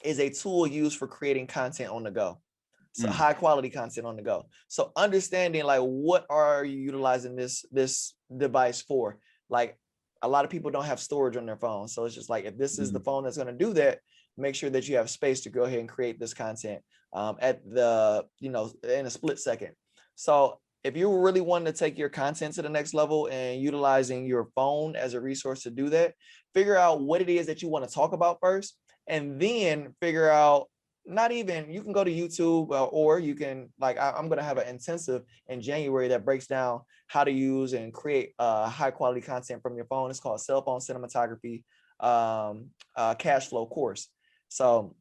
[SPEAKER 2] is a tool used for creating content on the go. So high quality content on the go. So understanding like, what are you utilizing this device for? Like, a lot of people don't have storage on their phone. So it's just like, if this is the phone that's going to do that, make sure that you have space to go ahead and create this content at the, in a split second. So if you really want to take your content to the next level and utilizing your phone as a resource to do that, figure out what it is that you want to talk about first, and then figure out, you can go to YouTube, or you can, like, I'm going to have an intensive in January that breaks down how to use and create high quality content from your phone. It's called Cell Phone Cinematography Cash Flow course. So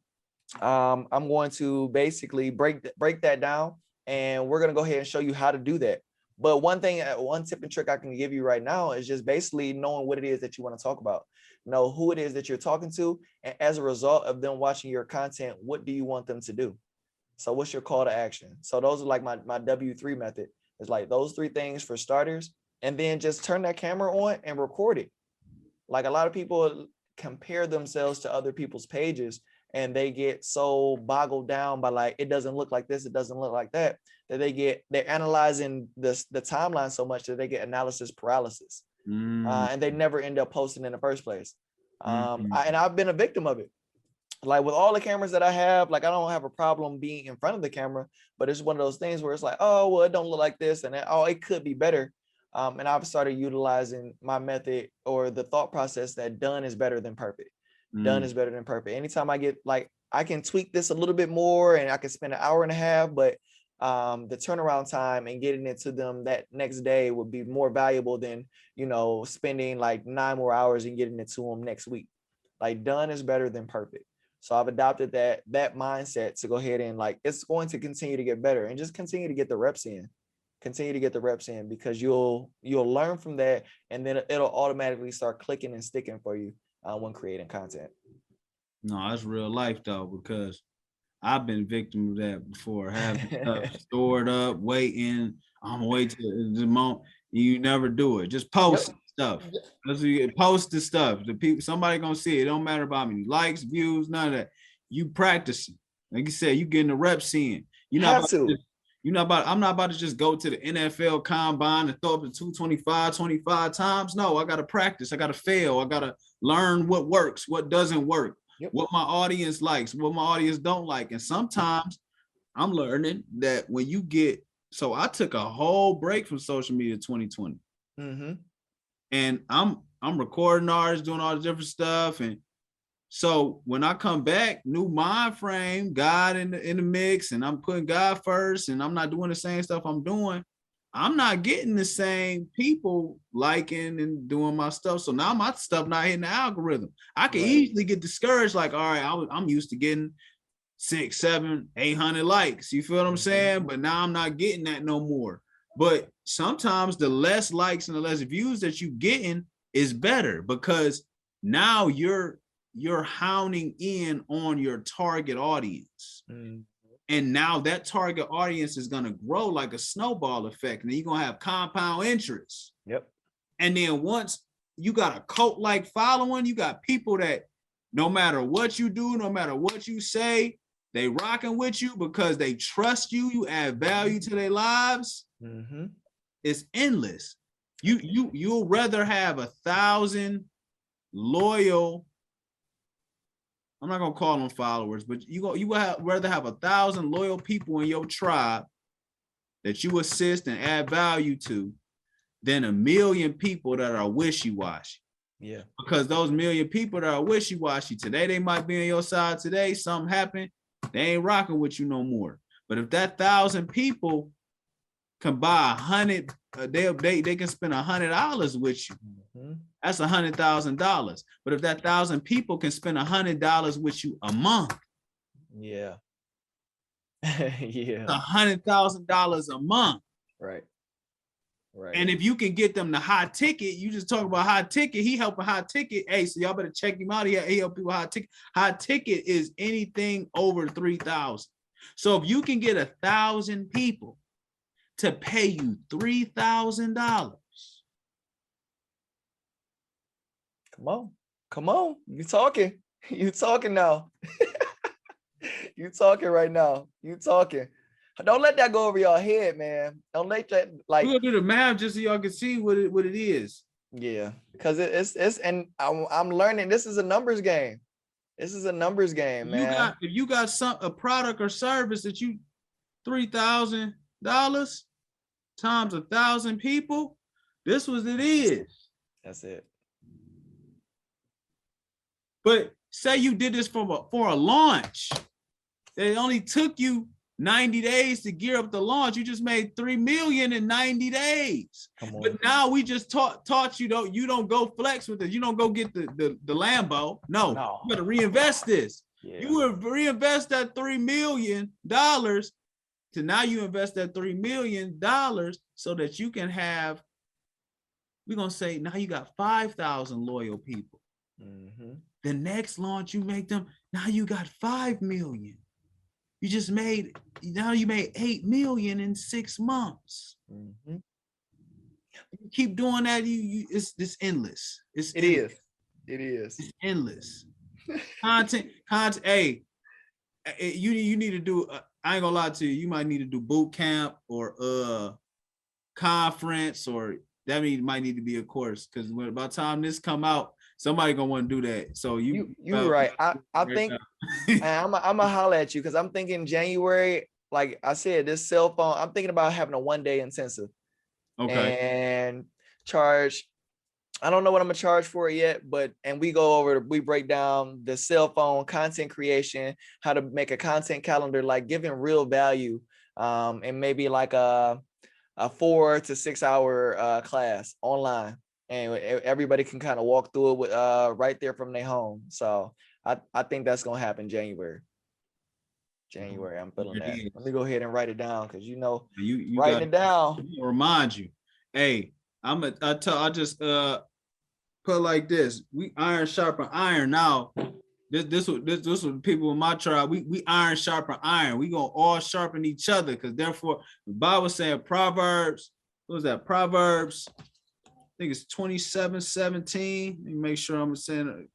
[SPEAKER 2] I'm going to basically break that down, and we're going to go ahead and show you how to do that. But one tip and trick I can give you right now is just basically knowing what it is that you want to talk about. Know who it is that you're talking to, and as a result of them watching your content, what do you want them to do? So what's your call to action? So those are like my W3 method. It's like those 3 things for starters, and then just turn that camera on and record it. Like, a lot of people compare themselves to other people's pages, and they get so boggled down by like, it doesn't look like this, it doesn't look like that, that they're analyzing the timeline so much that they get analysis paralysis. And they never end up posting in the first place. And I've been a victim of it. Like, with all the cameras that I have, like, I don't have a problem being in front of the camera, but it's one of those things where it's like, oh, well, it don't look like this, and it could be better. And I've started utilizing my method, or the thought process, that done is better than perfect. Done is better than perfect. Anytime I get, like, I can tweak this a little bit more, and I can spend an hour and a half, but the turnaround time and getting it to them that next day would be more valuable than, spending like 9 more hours and getting it to them next week. Like, done is better than perfect. So I've adopted that mindset to go ahead and like, it's going to continue to get better, and just continue to get the reps in. Continue to get the reps in, because you'll learn from that, and then it'll automatically start clicking and sticking for you when creating content.
[SPEAKER 1] No, that's real life though, because I've been victim of that before, having stuff stored up, waiting. I'm gonna wait till the moment. You never do it. Just post stuff. That's what you post the stuff. The people, somebody gonna see it. It don't matter about me likes, views, none of that. You practicing. Like you said, you getting the reps in. You're not about to. You're not about. I'm not about to just go to the NFL combine and throw up the 225 25 times. No, I gotta practice. I gotta fail. I gotta learn what works, what doesn't work. Yep. What my audience likes, what my audience don't like. And sometimes I'm learning that when you get, so I took a whole break from social media 2020. Mm-hmm. And I'm recording artists, doing all the different stuff. And so when I come back, new mind frame, God in the mix, and I'm putting God first, and I'm not doing the same stuff I'm doing, I'm not getting the same people liking and doing my stuff. So now my stuff not hitting the algorithm. I can easily get discouraged. Like, all right, I'm used to getting 600, 700, 800 likes. You feel what I'm saying? But now I'm not getting that no more. But sometimes the less likes and the less views that you getting is better, because now you're hounding in on your target audience. And now that target audience is going to grow like a snowball effect. And then you're going to have compound interest.
[SPEAKER 2] Yep.
[SPEAKER 1] And then once you got a cult-like following, you got people that no matter what you do, no matter what you say, they rocking with you because they trust you. You add value to their lives. Mm-hmm. It's endless. You'll rather have 1,000 loyal, I'm not gonna call them followers, but you will rather have 1,000 loyal people in your tribe that you assist and add value to than 1,000,000 people that are wishy-washy.
[SPEAKER 2] Yeah.
[SPEAKER 1] Because those 1,000,000 people that are wishy-washy today, they might be on your side today. Something happened, they ain't rocking with you no more. But if that 1,000 people can buy 100, they can spend $100 with you. Mm-hmm. That's $100,000. But if that 1,000 people can spend $100 with you a month,
[SPEAKER 2] yeah,
[SPEAKER 1] yeah, $100,000 a month,
[SPEAKER 2] right.
[SPEAKER 1] And if you can get them the high ticket, you just talk about high ticket. He helping high ticket. Hey, so y'all better check him out. He help people high ticket. High ticket is anything over 3,000. So if you can get 1,000 people to pay you $3,000.
[SPEAKER 2] Come on. You talking now. You talking right now. You talking. Don't let that go over your head, man. Don't let that, like,
[SPEAKER 1] we're gonna do the math just so y'all can see what it is.
[SPEAKER 2] Yeah, because it's and I'm learning. This is a numbers game. This is a numbers game, man.
[SPEAKER 1] If you got a product or service that you $3,000 times 1,000 people, this was it is.
[SPEAKER 2] That's it.
[SPEAKER 1] But say you did this for a launch. It only took you 90 days to gear up the launch. You just made $3 million in 90 days. But now we just taught you, you don't go flex with it. You don't go get the Lambo. No, you gotta reinvest this. Yeah. You would reinvest that $3 million to now you invest that $3 million so that you can have, we're gonna say now you got 5,000 loyal people. Mm-hmm. The next launch you make them, now you got 5 million. You made 8 million in 6 months. Mm-hmm. You keep doing that, it's endless. It
[SPEAKER 2] is.
[SPEAKER 1] It's endless. Content. Hey, you need to do. I ain't gonna lie to you. You might need to do boot camp or conference, or that might need to be a course, because by the time this come out, somebody gonna want to do that. So you're
[SPEAKER 2] right. I think I'm gonna holler at you, because I'm thinking January. Like I said, this cell phone. I'm thinking about having a 1-day intensive. Okay. And charge. I don't know what I'm gonna charge for it yet, and we break down the cell phone content creation, how to make a content calendar, like giving real value, and maybe like a 4 to 6 hour class online, and everybody can kind of walk through it with right there from their home. So I think that's gonna happen January. I'm feeling that. Let me go ahead and write it down, because
[SPEAKER 1] you
[SPEAKER 2] writing it down.
[SPEAKER 1] Remind you. Hey, I just put like this. We iron sharpen iron now. This what people in my tribe. We iron sharpen iron. We gonna all sharpen each other, because therefore the Bible saying Proverbs. What was that? Proverbs, I think it's 27:17. Let me make sure I'm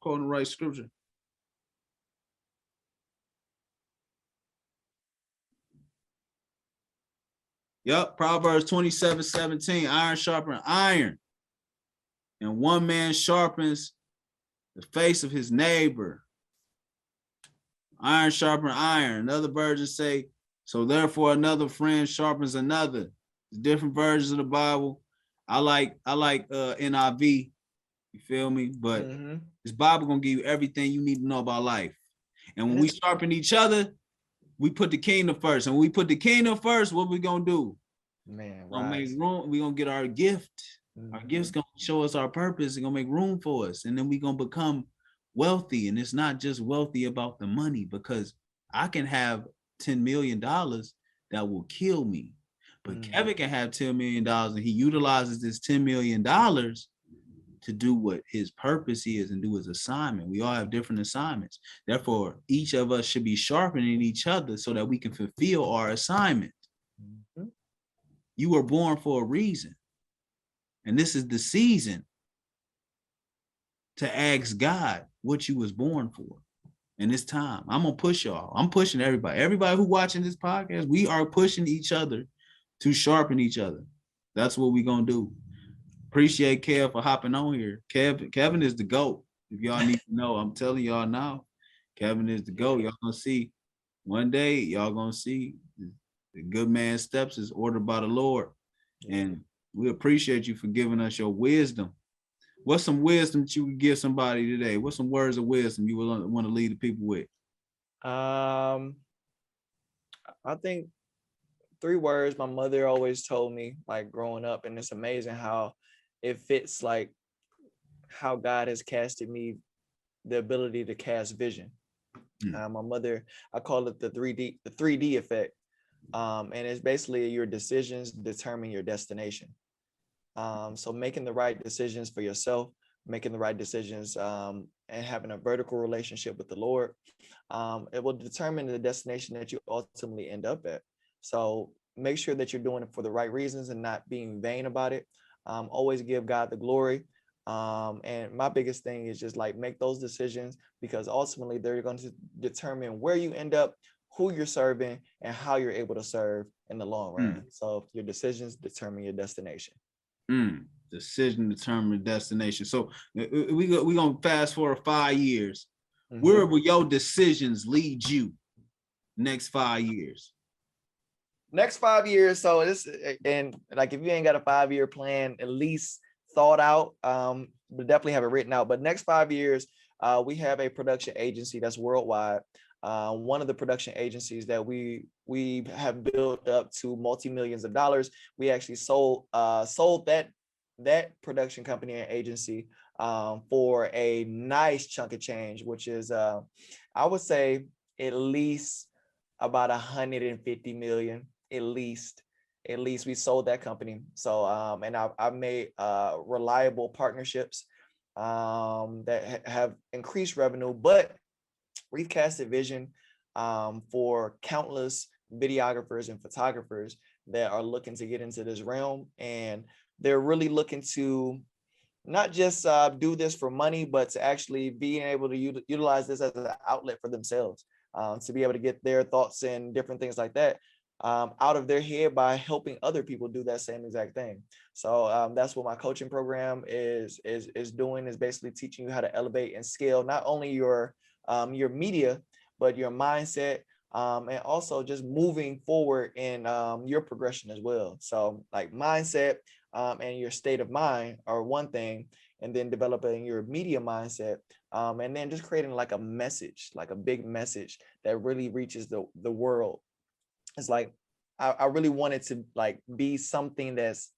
[SPEAKER 1] quoting the right scripture. Yep, Proverbs 27:17. Iron sharpen iron, and one man sharpens the face of his neighbor. Iron sharpen iron. Another version say, so therefore another friend sharpens another. Different versions of the Bible. I like NIV. You feel me? But this Bible gonna give you everything you need to know about life. And when we sharpen each other, we put the kingdom first. And when we put the kingdom first, what we gonna do?
[SPEAKER 2] Man,
[SPEAKER 1] we're gonna make room. We're gonna get our gift. Our gift's gonna show us our purpose. It's gonna make room for us. And then we're gonna become wealthy. And it's not just wealthy about the money, because I can have $10 million that will kill me. But Kevin can have $10 million, and he utilizes this $10 million to do what his purpose is and do his assignment. We all have different assignments. Therefore, each of us should be sharpening each other so that we can fulfill our assignment. You were born for a reason. And this is the season to ask God what you was born for. And it's time. I'm gonna push y'all. I'm pushing everybody. Everybody who watching this podcast, we are pushing each other to sharpen each other. That's what we're gonna do. Appreciate Kev for hopping on here. Kevin is the GOAT. If y'all need to know, I'm telling y'all now, Kevin is the GOAT. Y'all gonna see one day, y'all gonna see the good man's steps is ordered by the Lord. And we appreciate you for giving us your wisdom. What's some wisdom that you would give somebody today? What's some words of wisdom you would want to lead the people with?
[SPEAKER 2] I think 3 words my mother always told me, like growing up, and it's amazing how it fits like how God has casted me the ability to cast vision. My mother, I call it the 3D effect. And it's basically your decisions determine your destination. So making the right decisions for yourself, making the right decisions, and having a vertical relationship with the Lord, it will determine the destination that you ultimately end up at. So make sure that you're doing it for the right reasons and not being vain about it. Always give God the glory. And my biggest thing is just like make those decisions, because ultimately they're going to determine where you end up, who you're serving, and how you're able to serve in the long run. So your decisions determine your destination.
[SPEAKER 1] Decision determine destination. So we're gonna fast forward 5 years. Where will your decisions lead you next 5 years?
[SPEAKER 2] Next 5 years. So this, and like if you ain't got a 5-year plan at least thought out, but definitely have it written out. But next 5 years, we have a production agency that's worldwide. One of the production agencies that we have built up to multi-millions of dollars. We actually sold that production company and agency for a nice chunk of change, which is I would say at least about 150 million. At least we sold that company. So and I've made reliable partnerships that have increased revenue, but we've casted vision for countless videographers and photographers that are looking to get into this realm, and they're really looking to not just do this for money, but to actually being able to utilize this as an outlet for themselves, to be able to get their thoughts and different things like that out of their head by helping other people do that same exact thing. So that's what my coaching program is doing, is basically teaching you how to elevate and scale not only your media, but your mindset, and also just moving forward in your progression as well. So like mindset and your state of mind are one thing, and then developing your media mindset, and then just creating like a message, like a big message that really reaches the world. It's like I really wanted to like be something that's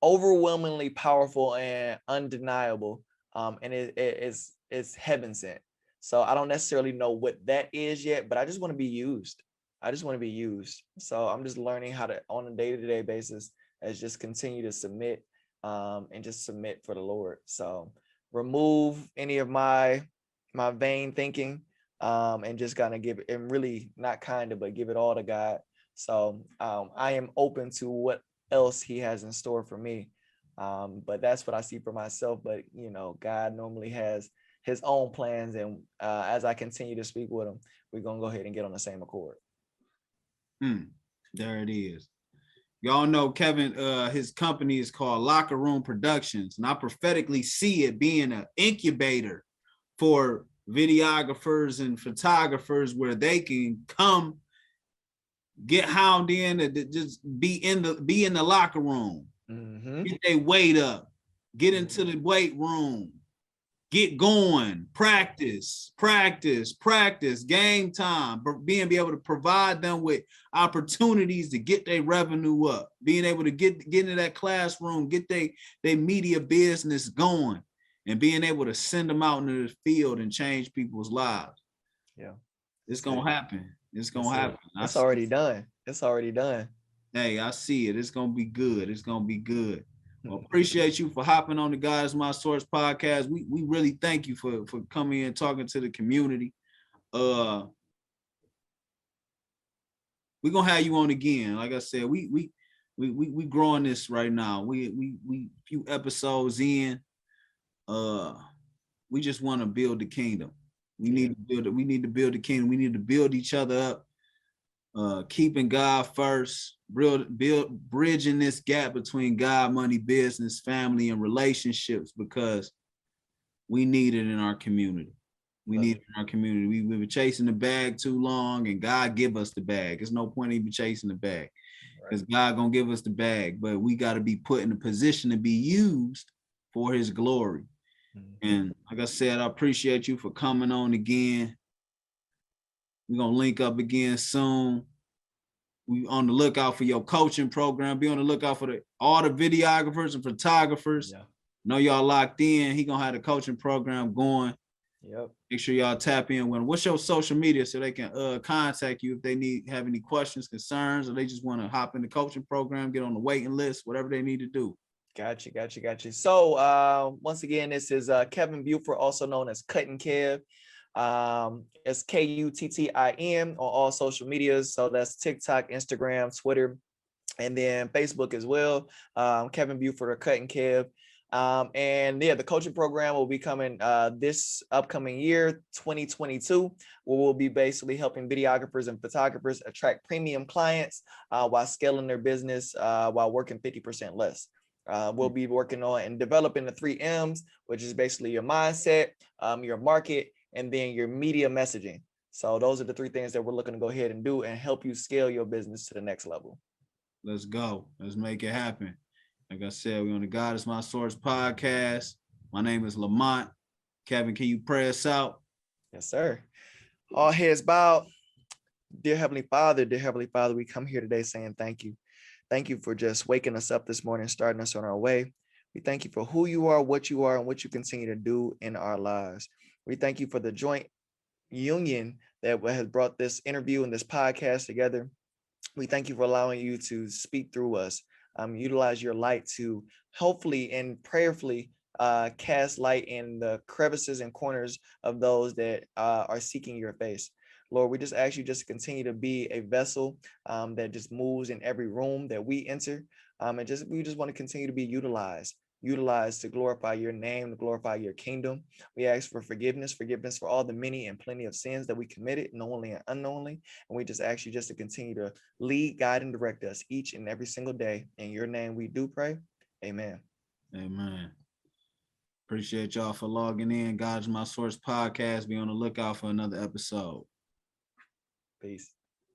[SPEAKER 2] overwhelmingly powerful and undeniable, and it's heaven sent. So I don't necessarily know what that is yet, but I just want to be used. I just want to be used. So I'm just learning how to, on a day-to-day basis, as just continue to submit and just submit for the Lord. So remove any of my vain thinking and just kind of give it, and really not kind of, but give it all to God. So I am open to what else he has in store for me. But that's what I see for myself. But, you know, God normally has his own plans. And as I continue to speak with him, we're going to go ahead and get on the same accord.
[SPEAKER 1] There it is. Y'all know Kevin, his company is called Locker Room Productions. And I prophetically see it being an incubator for videographers and photographers where they can come get hound in and just be in the locker room, get their weight up, get into the weight room, get going, practice, game time, be able to provide them with opportunities to get their revenue up, being able to get into that classroom, get their media business going, and being able to send them out into the field and change people's lives.
[SPEAKER 2] Yeah.
[SPEAKER 1] It's going to happen. It's going to happen.
[SPEAKER 2] It's already done. It's already done.
[SPEAKER 1] Hey, I see it. It's going to be good. It's going to be good. Well, appreciate you for hopping on the God is My Source podcast. We really thank you for coming in and talking to the community. We're gonna have you on again. Like I said, we growing this right now. We few episodes in. We just want to build the kingdom. We need to build it. We need to build the kingdom. We need to build each other up. Keeping God first, bridging this gap between God, money, business, family, and relationships, because we need it in our community. We need it in our community. We've been chasing the bag too long, and God give us the bag. There's no point even chasing the bag, because God gonna give us the bag, but we got to be put in a position to be used for his glory. And like I said, I appreciate you for coming on again. We're going to link up again soon. We on the lookout for your coaching program. Be on the lookout for all the videographers and photographers. Yeah. Know y'all locked in. He going to have the coaching program going.
[SPEAKER 2] Yep.
[SPEAKER 1] Make sure y'all tap in with him. What's your social media so they can contact you if they have any questions, concerns, or they just want to hop in the coaching program, get on the waiting list, whatever they need to do.
[SPEAKER 2] Got you. So once again, this is Kevin Buford, also known as Cuttin Kev. It's KUTTIN on all social medias. So that's TikTok, Instagram, Twitter, and then Facebook as well. Kevin Buford or Cuttin Kev. And yeah, the coaching program will be coming this upcoming year, 2022, where we'll be basically helping videographers and photographers attract premium clients while scaling their business while working 50% less. We'll be working on and developing the 3 M's, which is basically your mindset, your market, and then your media messaging. So those are the 3 things that we're looking to go ahead and do and help you scale your business to the next level.
[SPEAKER 1] Let's go. Let's make it happen. Like I said, we're on the God is My Source podcast. My name is Lamont. Kevin, can you pray us out?
[SPEAKER 2] Yes, sir. All heads bowed. Dear Heavenly Father, we come here today saying thank you. Thank you for just waking us up this morning, starting us on our way. We thank you for who you are, and what you continue to do in our lives. We thank you for the joint union that has brought this interview and this podcast together. We thank you for allowing you to speak through us. Utilize your light to hopefully and prayerfully cast light in the crevices and corners of those that are seeking your face. Lord, we just ask you just to continue to be a vessel that just moves in every room that we enter. And we just want to continue to be utilized to glorify your name, to glorify your kingdom. We ask for forgiveness for all the many and plenty of sins that we committed, knowingly and unknowingly. And we just ask you just to continue to lead, guide, and direct us each and every single day. In your name we do pray. Amen.
[SPEAKER 1] Amen. Appreciate y'all for logging in. God is My Source podcast. Be on the lookout for another episode.
[SPEAKER 2] Peace.